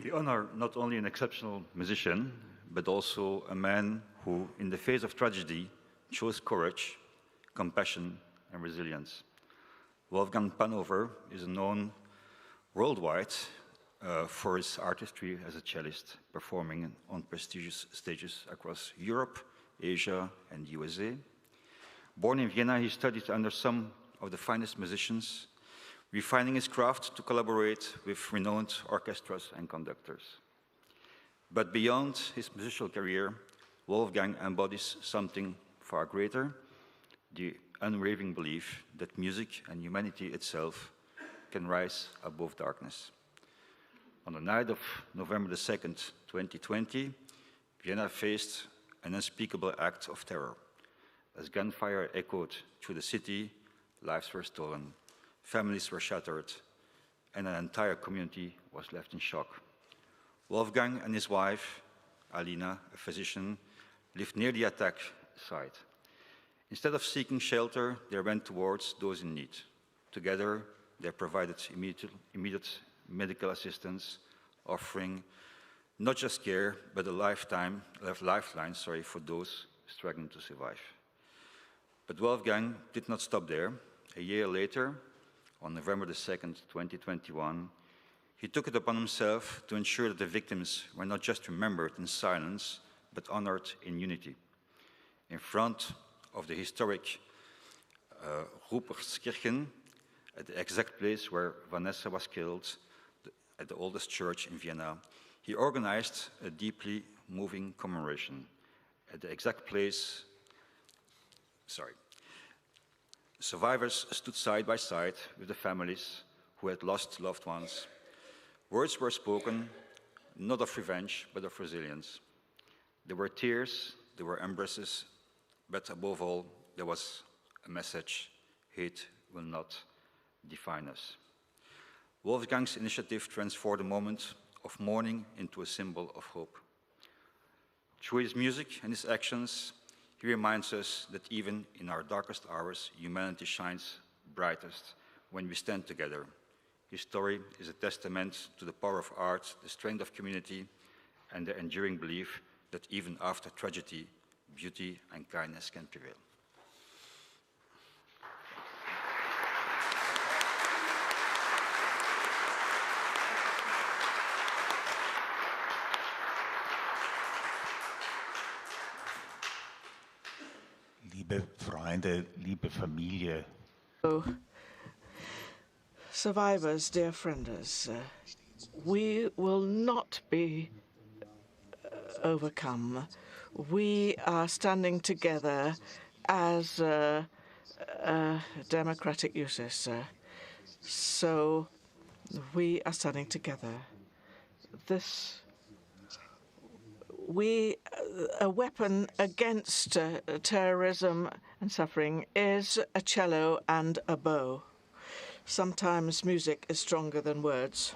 We honor not only an exceptional musician, but also a man who, in the face of tragedy, chose courage, compassion, and resilience. Wolfgang Panover is known worldwide for his artistry as a cellist, performing on prestigious stages across Europe, Asia, and USA. Born in Vienna, he studied under some of the finest musicians, refining his craft to collaborate with renowned orchestras and conductors. But beyond his musical career, Wolfgang embodies something far greater, the unwavering belief that music and humanity itself can rise above darkness. On the night of November 2nd, 2020, Vienna faced an unspeakable act of terror. As gunfire echoed through the city, lives were stolen, Families were shattered, and an entire community was left in shock. Wolfgang and his wife, Alina, a physician, lived near the attack site. Instead of seeking shelter, they went towards those in need. Together, they provided immediate medical assistance, offering not just care, but a lifeline for those struggling to survive. But Wolfgang did not stop there. A year later, on November 2nd, 2021, he took it upon himself to ensure that the victims were not just remembered in silence, but honored in unity. In front of the historic Rupertskirchen, at the exact place where Vanessa was killed, at the oldest church in Vienna, he organized a deeply moving commemoration. At the exact place, survivors stood side by side with the families who had lost loved ones. Words were spoken, not of revenge, but of resilience. There were tears, there were embraces, but above all, there was a message: hate will not define us. Wolfgang's initiative transformed a moment of mourning into a symbol of hope. Through his music and his actions, he reminds us that even in our darkest hours, humanity shines brightest when we stand together. His story is a testament to the power of art, the strength of community, and the enduring belief that even after tragedy, beauty and kindness can prevail. Liebe Freunde, liebe Familie. Survivors, dear friends, we will not be overcome. We are standing together as democratic users. So we are standing together. A weapon against terrorism and suffering is a cello and a bow. Sometimes music is stronger than words.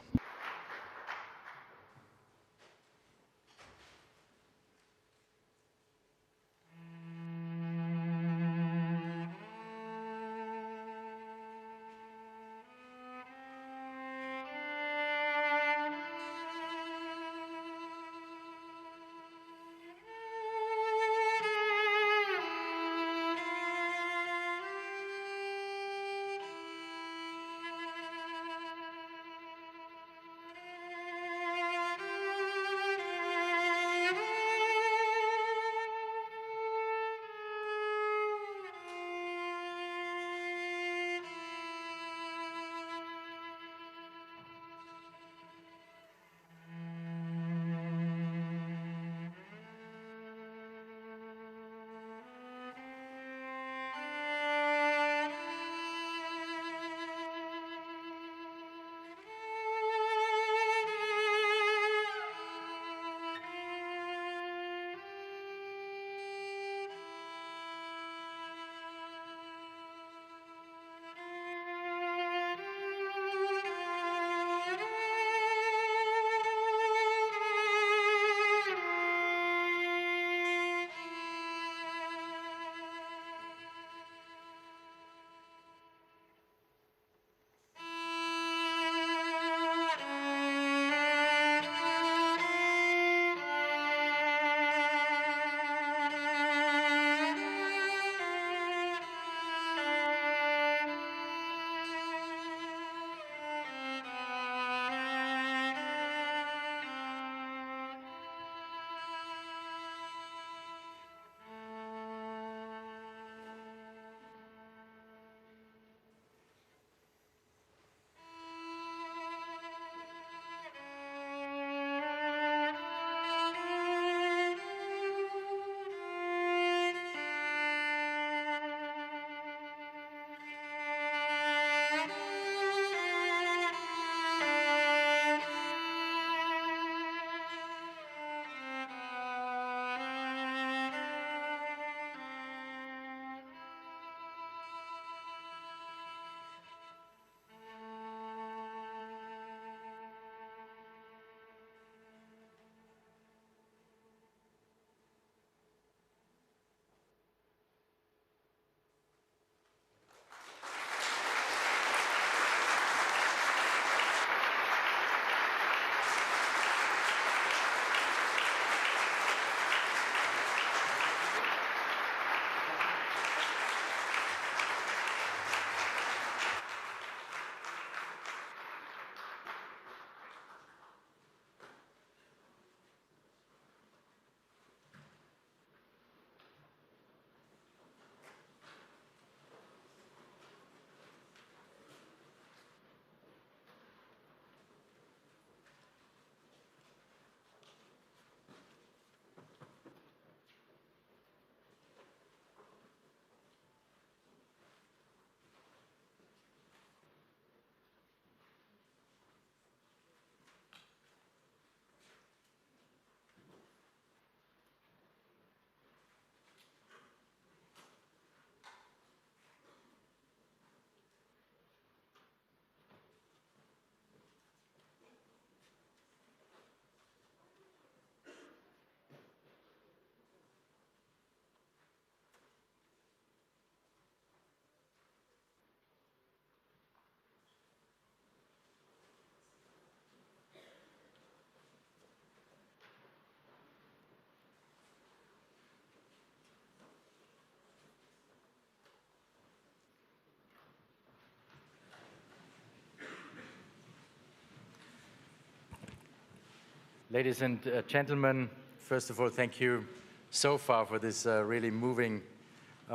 Ladies and gentlemen, first of all, thank you so far for this really moving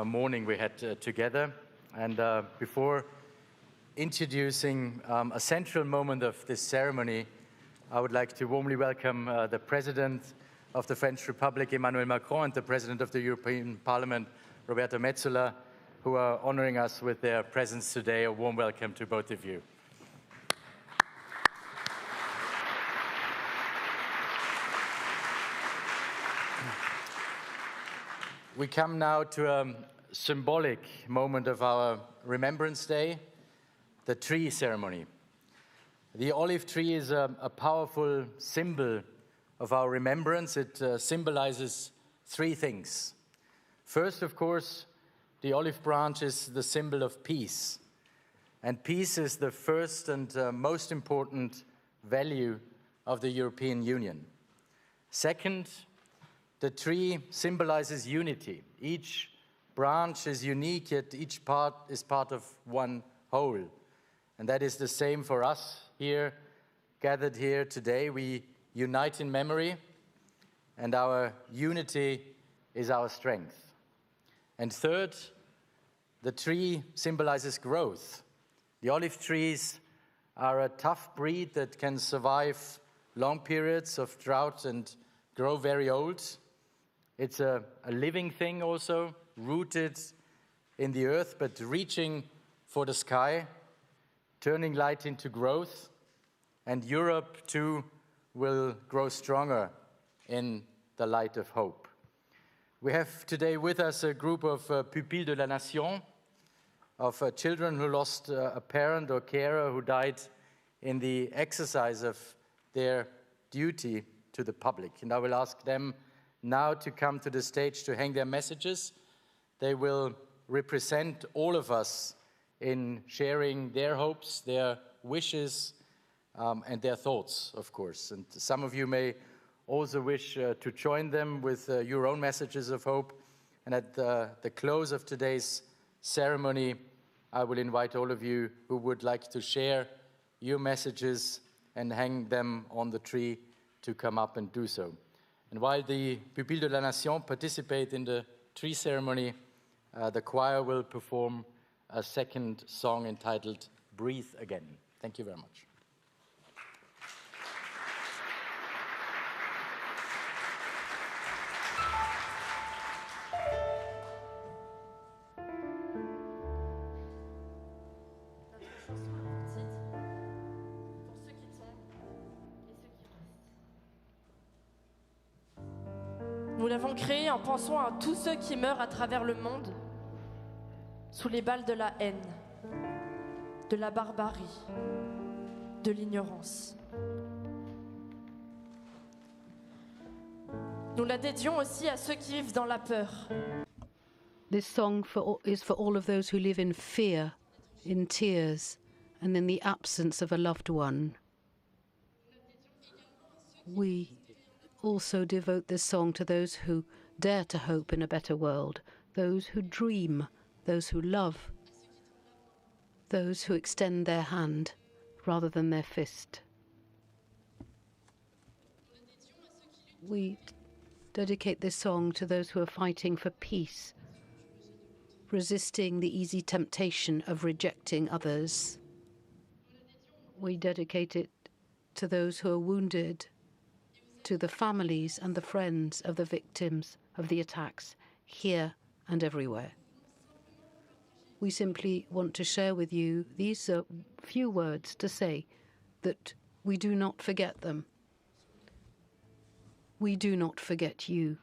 morning we had together. And before introducing a central moment of this ceremony, I would like to warmly welcome the President of the French Republic, Emmanuel Macron, and the President of the European Parliament, Roberta Metsola, who are honoring us with their presence today. A warm welcome to both of you. We come now to a symbolic moment of our Remembrance Day, the tree ceremony. The olive tree is a powerful symbol of our remembrance. It symbolizes three things. First, of course, the olive branch is the symbol of peace. And peace is the first and most important value of the European Union. Second, the tree symbolizes unity. Each branch is unique, yet each part is part of one whole. And that is the same for us here, gathered here today. We unite in memory, and our unity is our strength. And third, the tree symbolizes growth. The olive trees are a tough breed that can survive long periods of drought and grow very old. It's a living thing also, rooted in the earth, but reaching for the sky, turning light into growth. And Europe, too, will grow stronger in the light of hope. We have today with us a group of pupilles de la nation, of children who lost a parent or carer who died in the exercise of their duty to the public. And I will ask them now to come to the stage to hang their messages. They will represent all of us in sharing their hopes, their wishes, and their thoughts, of course. And some of you may also wish to join them with your own messages of hope. And at the close of today's ceremony, I will invite all of you who would like to share your messages and hang them on the tree to come up and do so. And while the Pupilles de la Nation participate in the tree ceremony, the choir will perform a second song entitled Breathe Again. Thank you very much. Nous l'avons créé en pensant à tous ceux qui meurent à travers le monde, sous les balles de la haine, de la barbarie, de l'ignorance. Nous la dédions aussi à ceux qui vivent dans la peur. This song is for all of those who live in fear, in tears, and in the absence of a loved one. We also devote this song to those who dare to hope in a better world, those who dream, those who love, those who extend their hand rather than their fist. We dedicate this song to those who are fighting for peace, resisting the easy temptation of rejecting others. We dedicate it to those who are wounded, to the families and the friends of the victims of the attacks here and everywhere. We simply want to share with you these few words to say that we do not forget them. We do not forget you.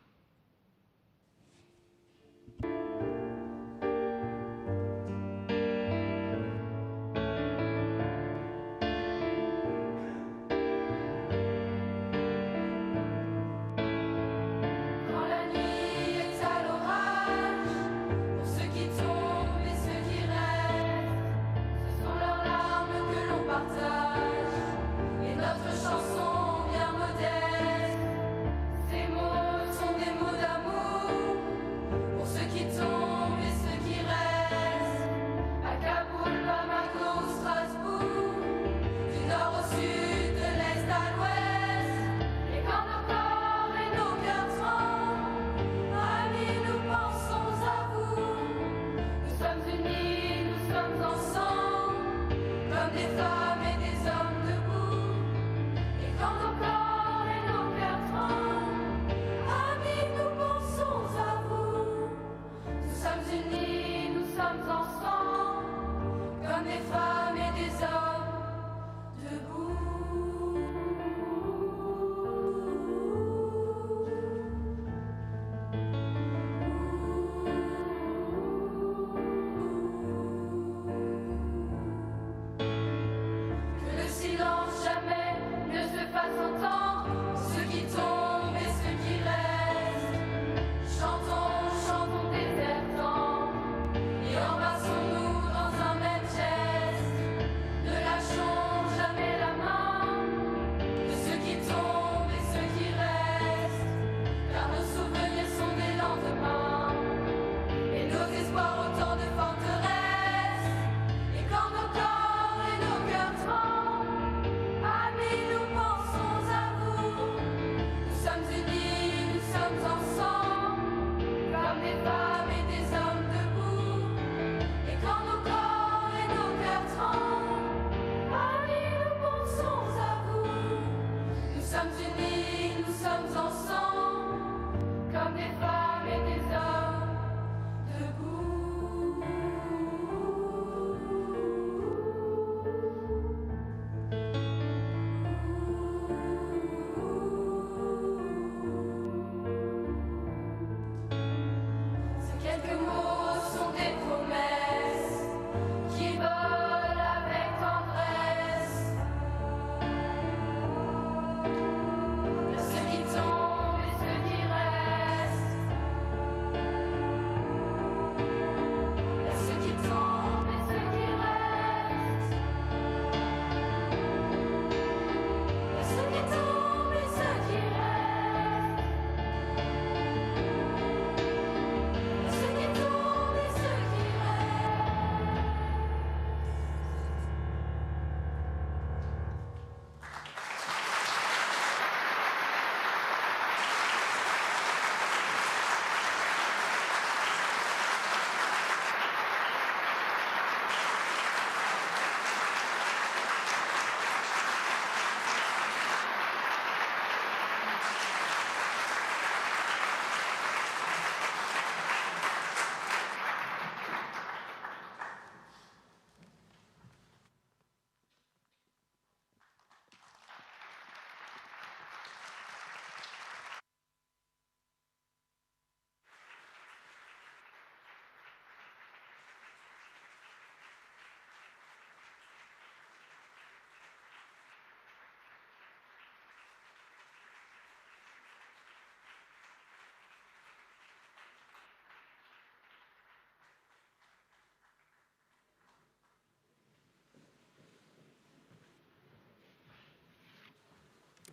Chanson bien modeste, ces mots sont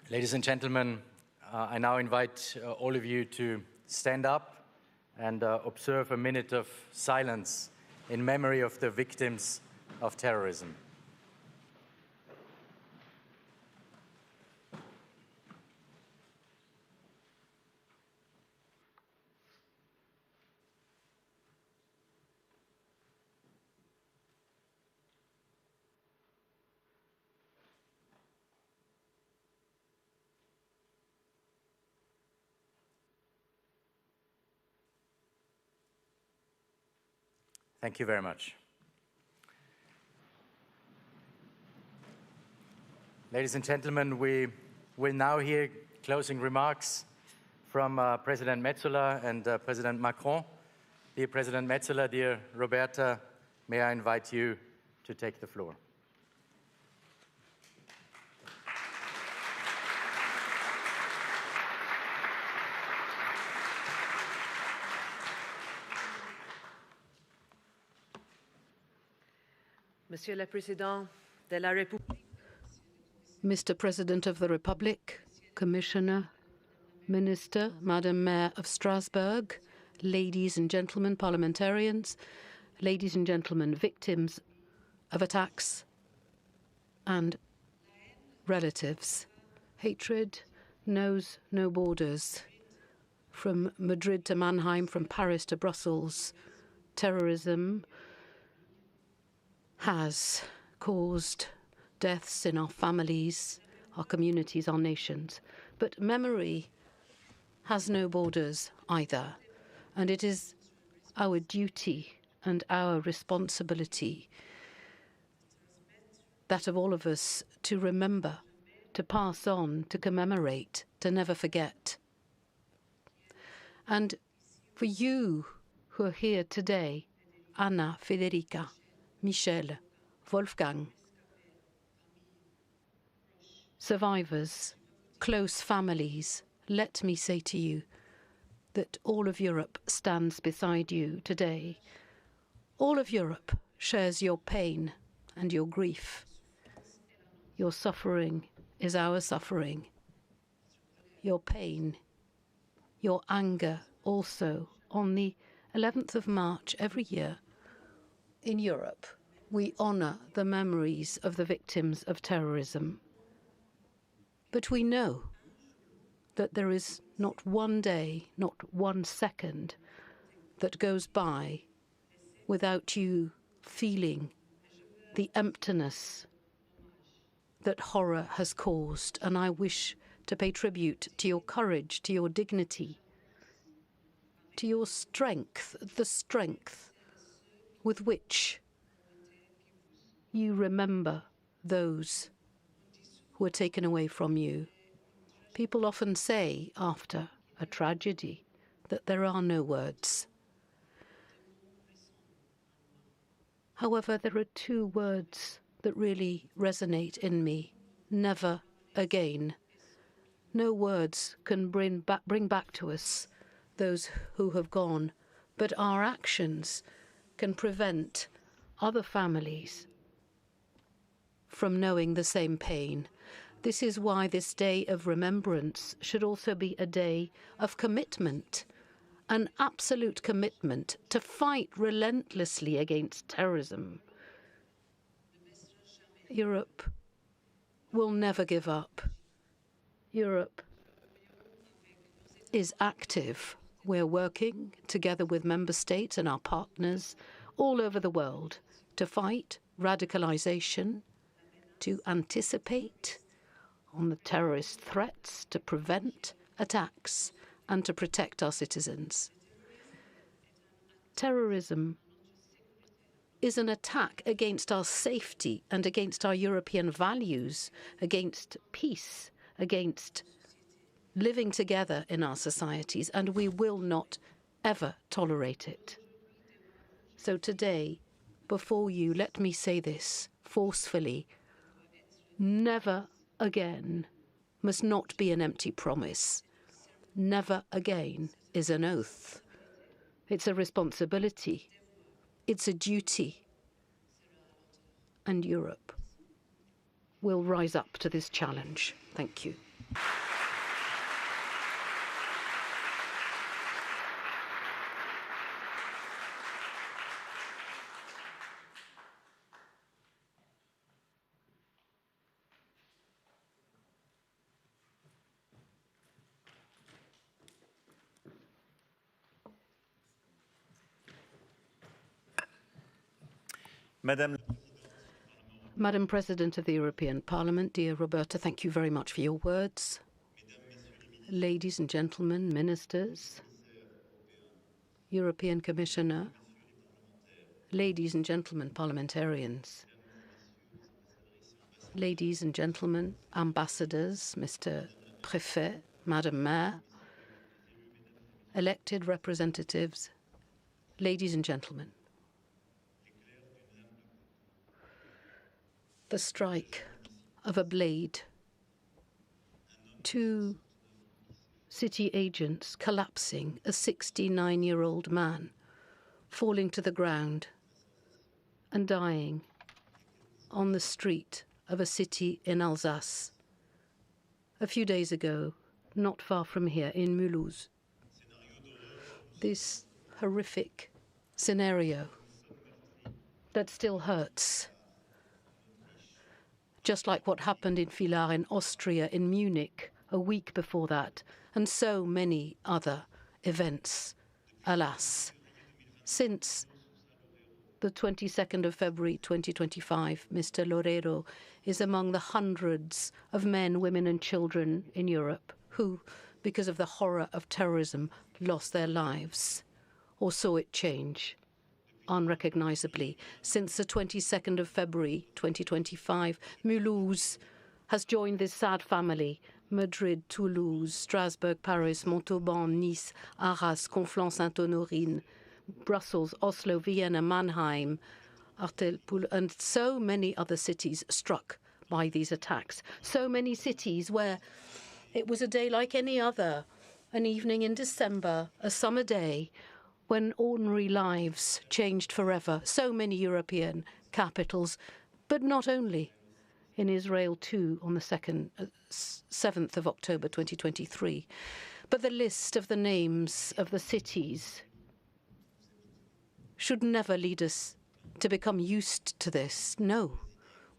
Ladies and gentlemen, I now invite all of you to stand up and observe a minute of silence in memory of the victims of terrorism. Thank you very much. Ladies and gentlemen, we will now hear closing remarks from President Metsola and President Macron. Dear President Metsola, dear Roberta, may I invite you to take the floor. Monsieur le Président de la République. Mr. President of the Republic, Commissioner, Minister, Madam Mayor of Strasbourg, ladies and gentlemen parliamentarians, ladies and gentlemen victims of attacks and relatives. Hatred knows no borders. From Madrid to Mannheim, from Paris to Brussels, terrorism has caused deaths in our families, our communities, our nations. But memory has no borders either. And it is our duty and our responsibility, that of all of us, to remember, to pass on, to commemorate, to never forget. And for you who are here today, Anna, Federica, Michel, Wolfgang, survivors, close families, let me say to you that all of Europe stands beside you today. All of Europe shares your pain and your grief. Your suffering is our suffering. Your pain, your anger also. On the 11th of March every year, in Europe, we honor the memories of the victims of terrorism. But we know that there is not one day, not 1 second that goes by without you feeling the emptiness that horror has caused. And I wish to pay tribute to your courage, to your dignity, to your strength, the strength with which you remember those who were taken away from you. People often say after a tragedy that there are no words. However, there are 2 words that really resonate in me. Never again. No words can bring back to us those who have gone, but our actions can prevent other families from knowing the same pain. This is why this day of remembrance should also be a day of commitment, an absolute commitment to fight relentlessly against terrorism. Europe will never give up. Europe is active. We're working together with member states and our partners all over the world to fight radicalization, to anticipate on the terrorist threats, to prevent attacks, and to protect our citizens. Terrorism is an attack against our safety and against our European values, against peace, against living together in our societies, and we will not ever tolerate it. So today, before you, let me say this forcefully: never again must not be an empty promise. Never again is an oath. It's a responsibility. It's a duty. And Europe will rise up to this challenge. Thank you. Madam President of the European Parliament, dear Roberta, thank you very much for your words. Ladies and gentlemen, ministers, European Commissioner, ladies and gentlemen, parliamentarians, ladies and gentlemen, ambassadors, Mr. Préfet, Madam Mayor, elected representatives, ladies and gentlemen. The strike of a blade, 2 city agents collapsing, a 69-year-old man falling to the ground and dying on the street of a city in Alsace. A few days ago, not far from here, in Mulhouse. This horrific scenario that still hurts. Just like what happened in Villars in Austria, in Munich, a week before that, and so many other events, alas. Since the 22nd of February 2025, Mr. Loureiro is among the hundreds of men, women and children in Europe who, because of the horror of terrorism, lost their lives or saw it change unrecognizably. Since the 22nd of February 2025, Mulhouse has joined this sad family. Madrid, Toulouse, Strasbourg, Paris, Montauban, Nice, Arras, Conflans-Sainte-Honorine, Brussels, Oslo, Vienna, Mannheim, Artel, and so many other cities struck by these attacks. So many cities where it was a day like any other, an evening in December, a summer day, when ordinary lives changed forever. So many European capitals, but not only. In Israel too, on the 7th of October 2023. But the list of the names of the cities should never lead us to become used to this. No,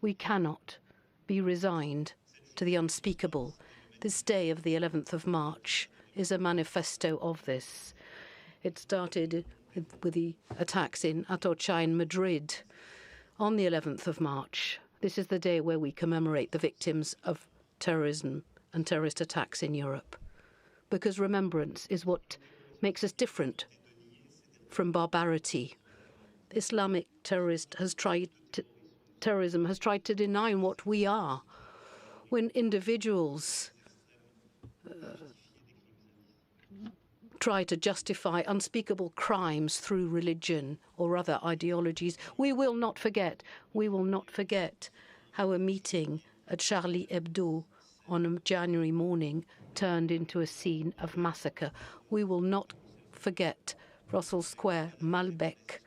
we cannot be resigned to the unspeakable. This day of the 11th of March is a manifesto of this. It started with the attacks in Atocha in Madrid on the 11th of March. This is the day where we commemorate the victims of terrorism and terrorist attacks in Europe. Because remembrance is what makes us different from barbarity. Islamic terrorism has tried to deny what we are. When individuals try to justify unspeakable crimes through religion or other ideologies, we will not forget. We will not forget how a meeting at Charlie Hebdo on a January morning turned into a scene of massacre. We will not forget Brussels Square, Malbec,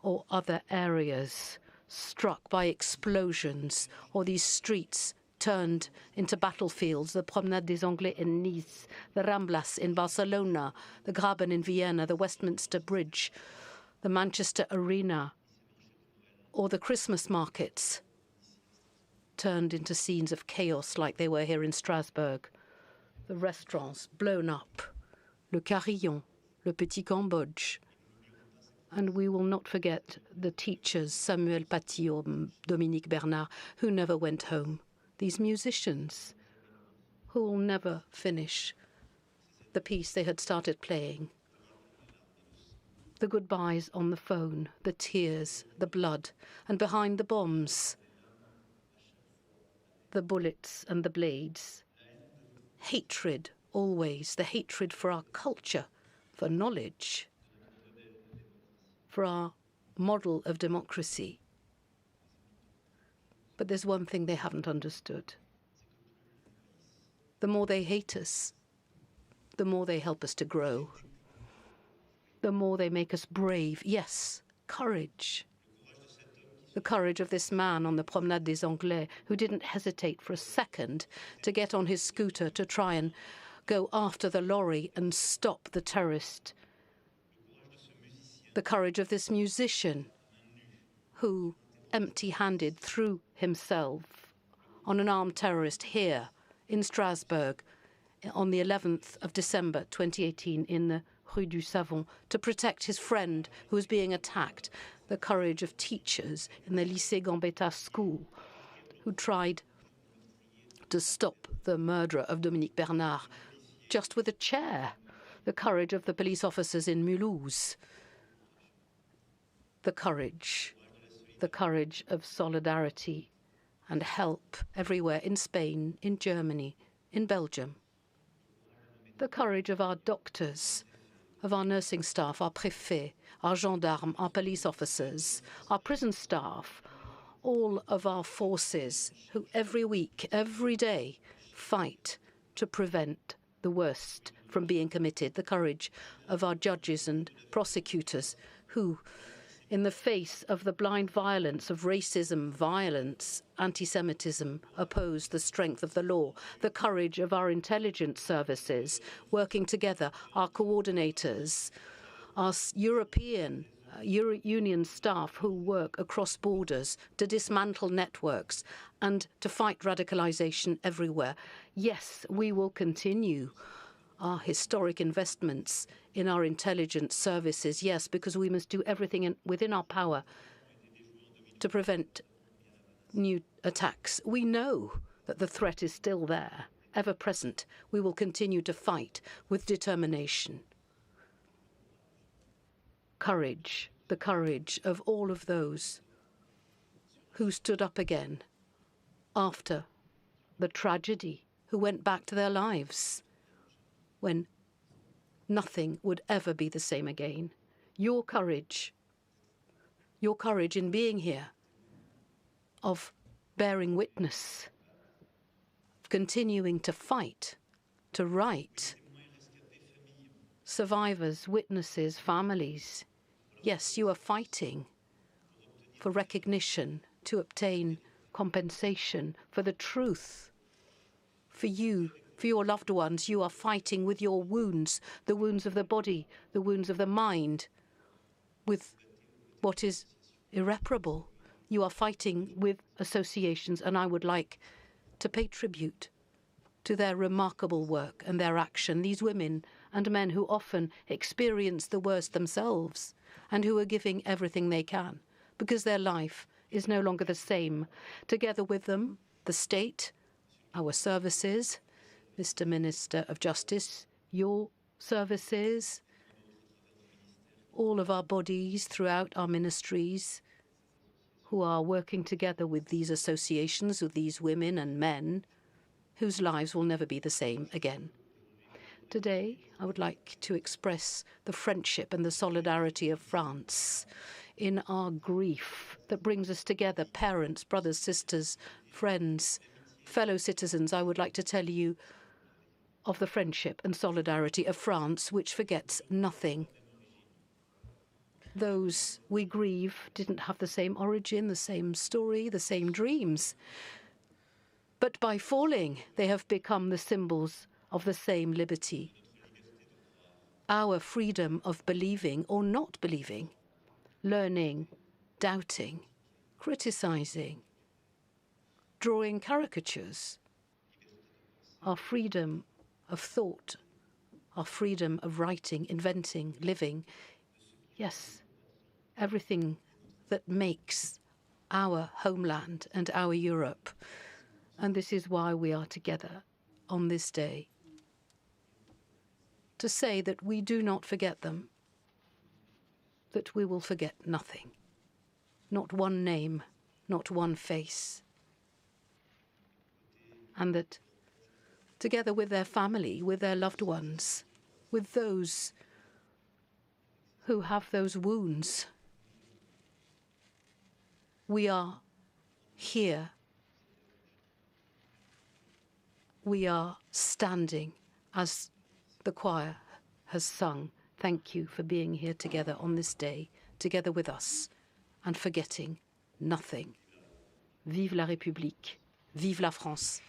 or other areas struck by explosions, or these streets turned into battlefields, the Promenade des Anglais in Nice, the Ramblas in Barcelona, the Graben in Vienna, the Westminster Bridge, the Manchester Arena, or the Christmas markets turned into scenes of chaos like they were here in Strasbourg. The restaurants blown up, Le Carillon, Le Petit Cambodge. And we will not forget the teachers, Samuel Paty or Dominique Bernard, who never went home. These musicians who will never finish the piece they had started playing. The goodbyes on the phone, the tears, the blood, and behind the bombs, the bullets and the blades. Hatred, always, the hatred for our culture, for knowledge, for our model of democracy. But there's one thing they haven't understood. The more they hate us, the more they help us to grow. The more they make us brave. Yes, courage. The courage of this man on the Promenade des Anglais who didn't hesitate for a second to get on his scooter to try and go after the lorry and stop the terrorist. The courage of this musician who, empty-handed, threw himself on an armed terrorist here in Strasbourg on the 11th of December 2018 in the Rue du Savon to protect his friend who was being attacked. The courage of teachers in the Lycée Gambetta school who tried to stop the murderer of Dominique Bernard just with a chair. The courage of the police officers in Mulhouse. The courage of solidarity and help everywhere in Spain, in Germany, in Belgium. The courage of our doctors, of our nursing staff, our préfets, our gendarmes, our police officers, our prison staff, all of our forces who every week, every day, fight to prevent the worst from being committed. The courage of our judges and prosecutors who, in the face of the blind violence of racism, violence, anti-Semitism, oppose the strength of the law. The courage of our intelligence services working together, our coordinators, our European Union staff who work across borders to dismantle networks and to fight radicalization everywhere. Yes, we will continue our historic investments in our intelligence services, yes, because we must do everything within our power to prevent new attacks. We know that the threat is still there, ever present. We will continue to fight with determination. Courage, the courage of all of those who stood up again after the tragedy, who went back to their lives when nothing would ever be the same again. Your courage in being here, of bearing witness, of continuing to fight, to write. Survivors, witnesses, families, yes, you are fighting for recognition, to obtain compensation, for the truth, for you, for your loved ones. You are fighting with your wounds, the wounds of the body, the wounds of the mind, with what is irreparable. You are fighting with associations, and I would like to pay tribute to their remarkable work and their action. These women and men who often experience the worst themselves and who are giving everything they can because their life is no longer the same. Together with them, the state, our services, Mr. Minister of Justice, your services, all of our bodies throughout our ministries who are working together with these associations, with these women and men whose lives will never be the same again. Today, I would like to express the friendship and the solidarity of France in our grief that brings us together, parents, brothers, sisters, friends, fellow citizens. I would like to tell you of the friendship and solidarity of France, which forgets nothing. Those we grieve didn't have the same origin, the same story, the same dreams. But by falling, they have become the symbols of the same liberty. Our freedom of believing or not believing, learning, doubting, criticizing, drawing caricatures, our freedom of thought, our freedom of writing, inventing, living. Yes, everything that makes our homeland and our Europe. And this is why we are together on this day, to say that we do not forget them, that we will forget nothing, not one name, not one face, and that together with their family, with their loved ones, with those who have those wounds, we are here. We are standing as the choir has sung. Thank you for being here together on this day, together with us, and forgetting nothing. nothing. Vive la République. Vive la France.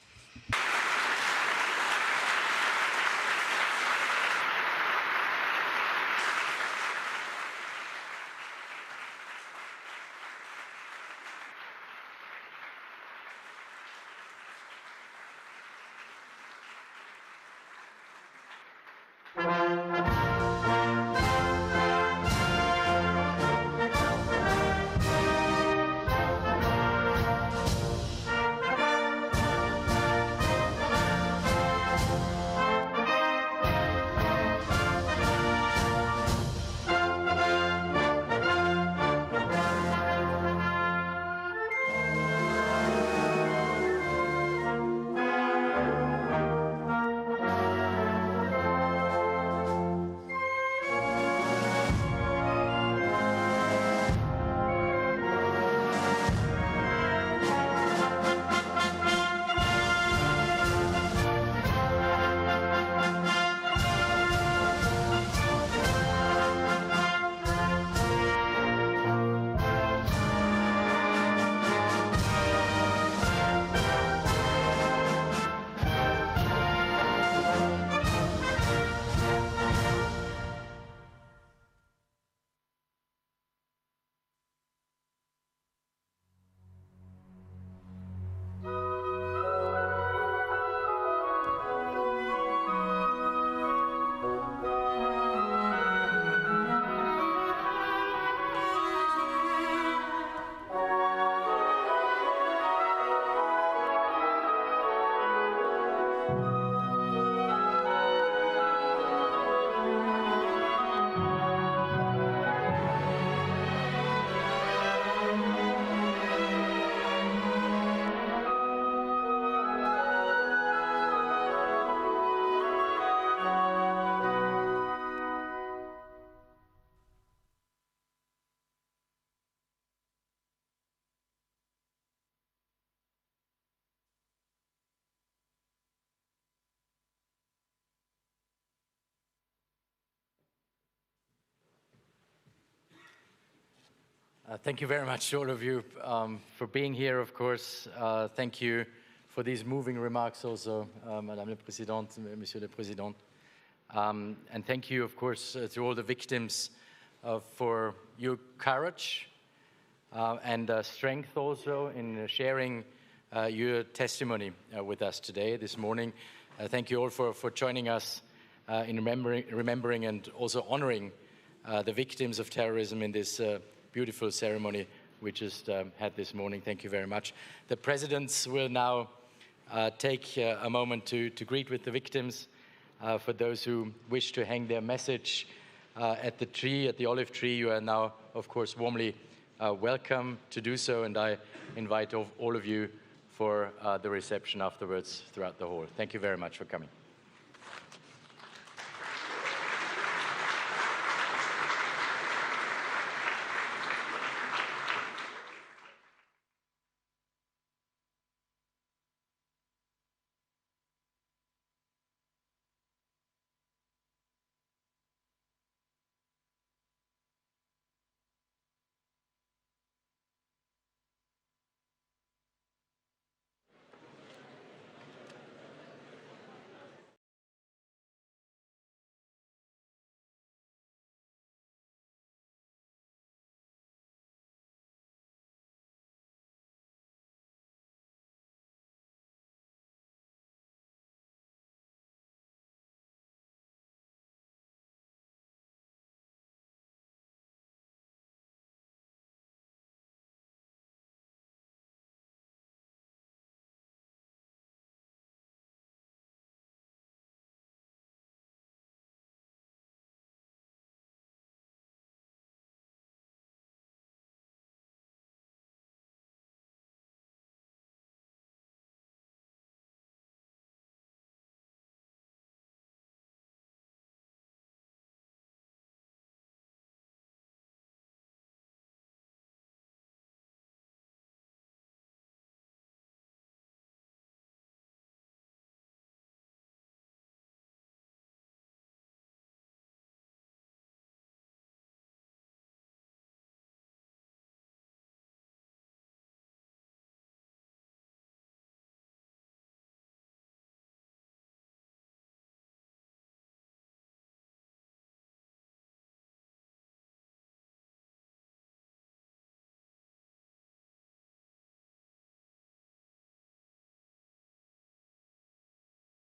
Thank you very much, all of you, for being here, of course. Thank you for these moving remarks also, Madame la Présidente, Monsieur le Président. And thank you, of course, to all the victims for your courage and strength also in sharing your testimony with us today, this morning. Thank you all for joining us in remembering and also honoring the victims of terrorism in this beautiful ceremony we just had this morning. Thank you very much. The presidents will now take a moment to greet with the victims. For those who wish to hang their message at the tree, at the olive tree, you are now, of course, warmly welcome to do so, and I invite all of you for the reception afterwards throughout the hall. Thank you very much for coming.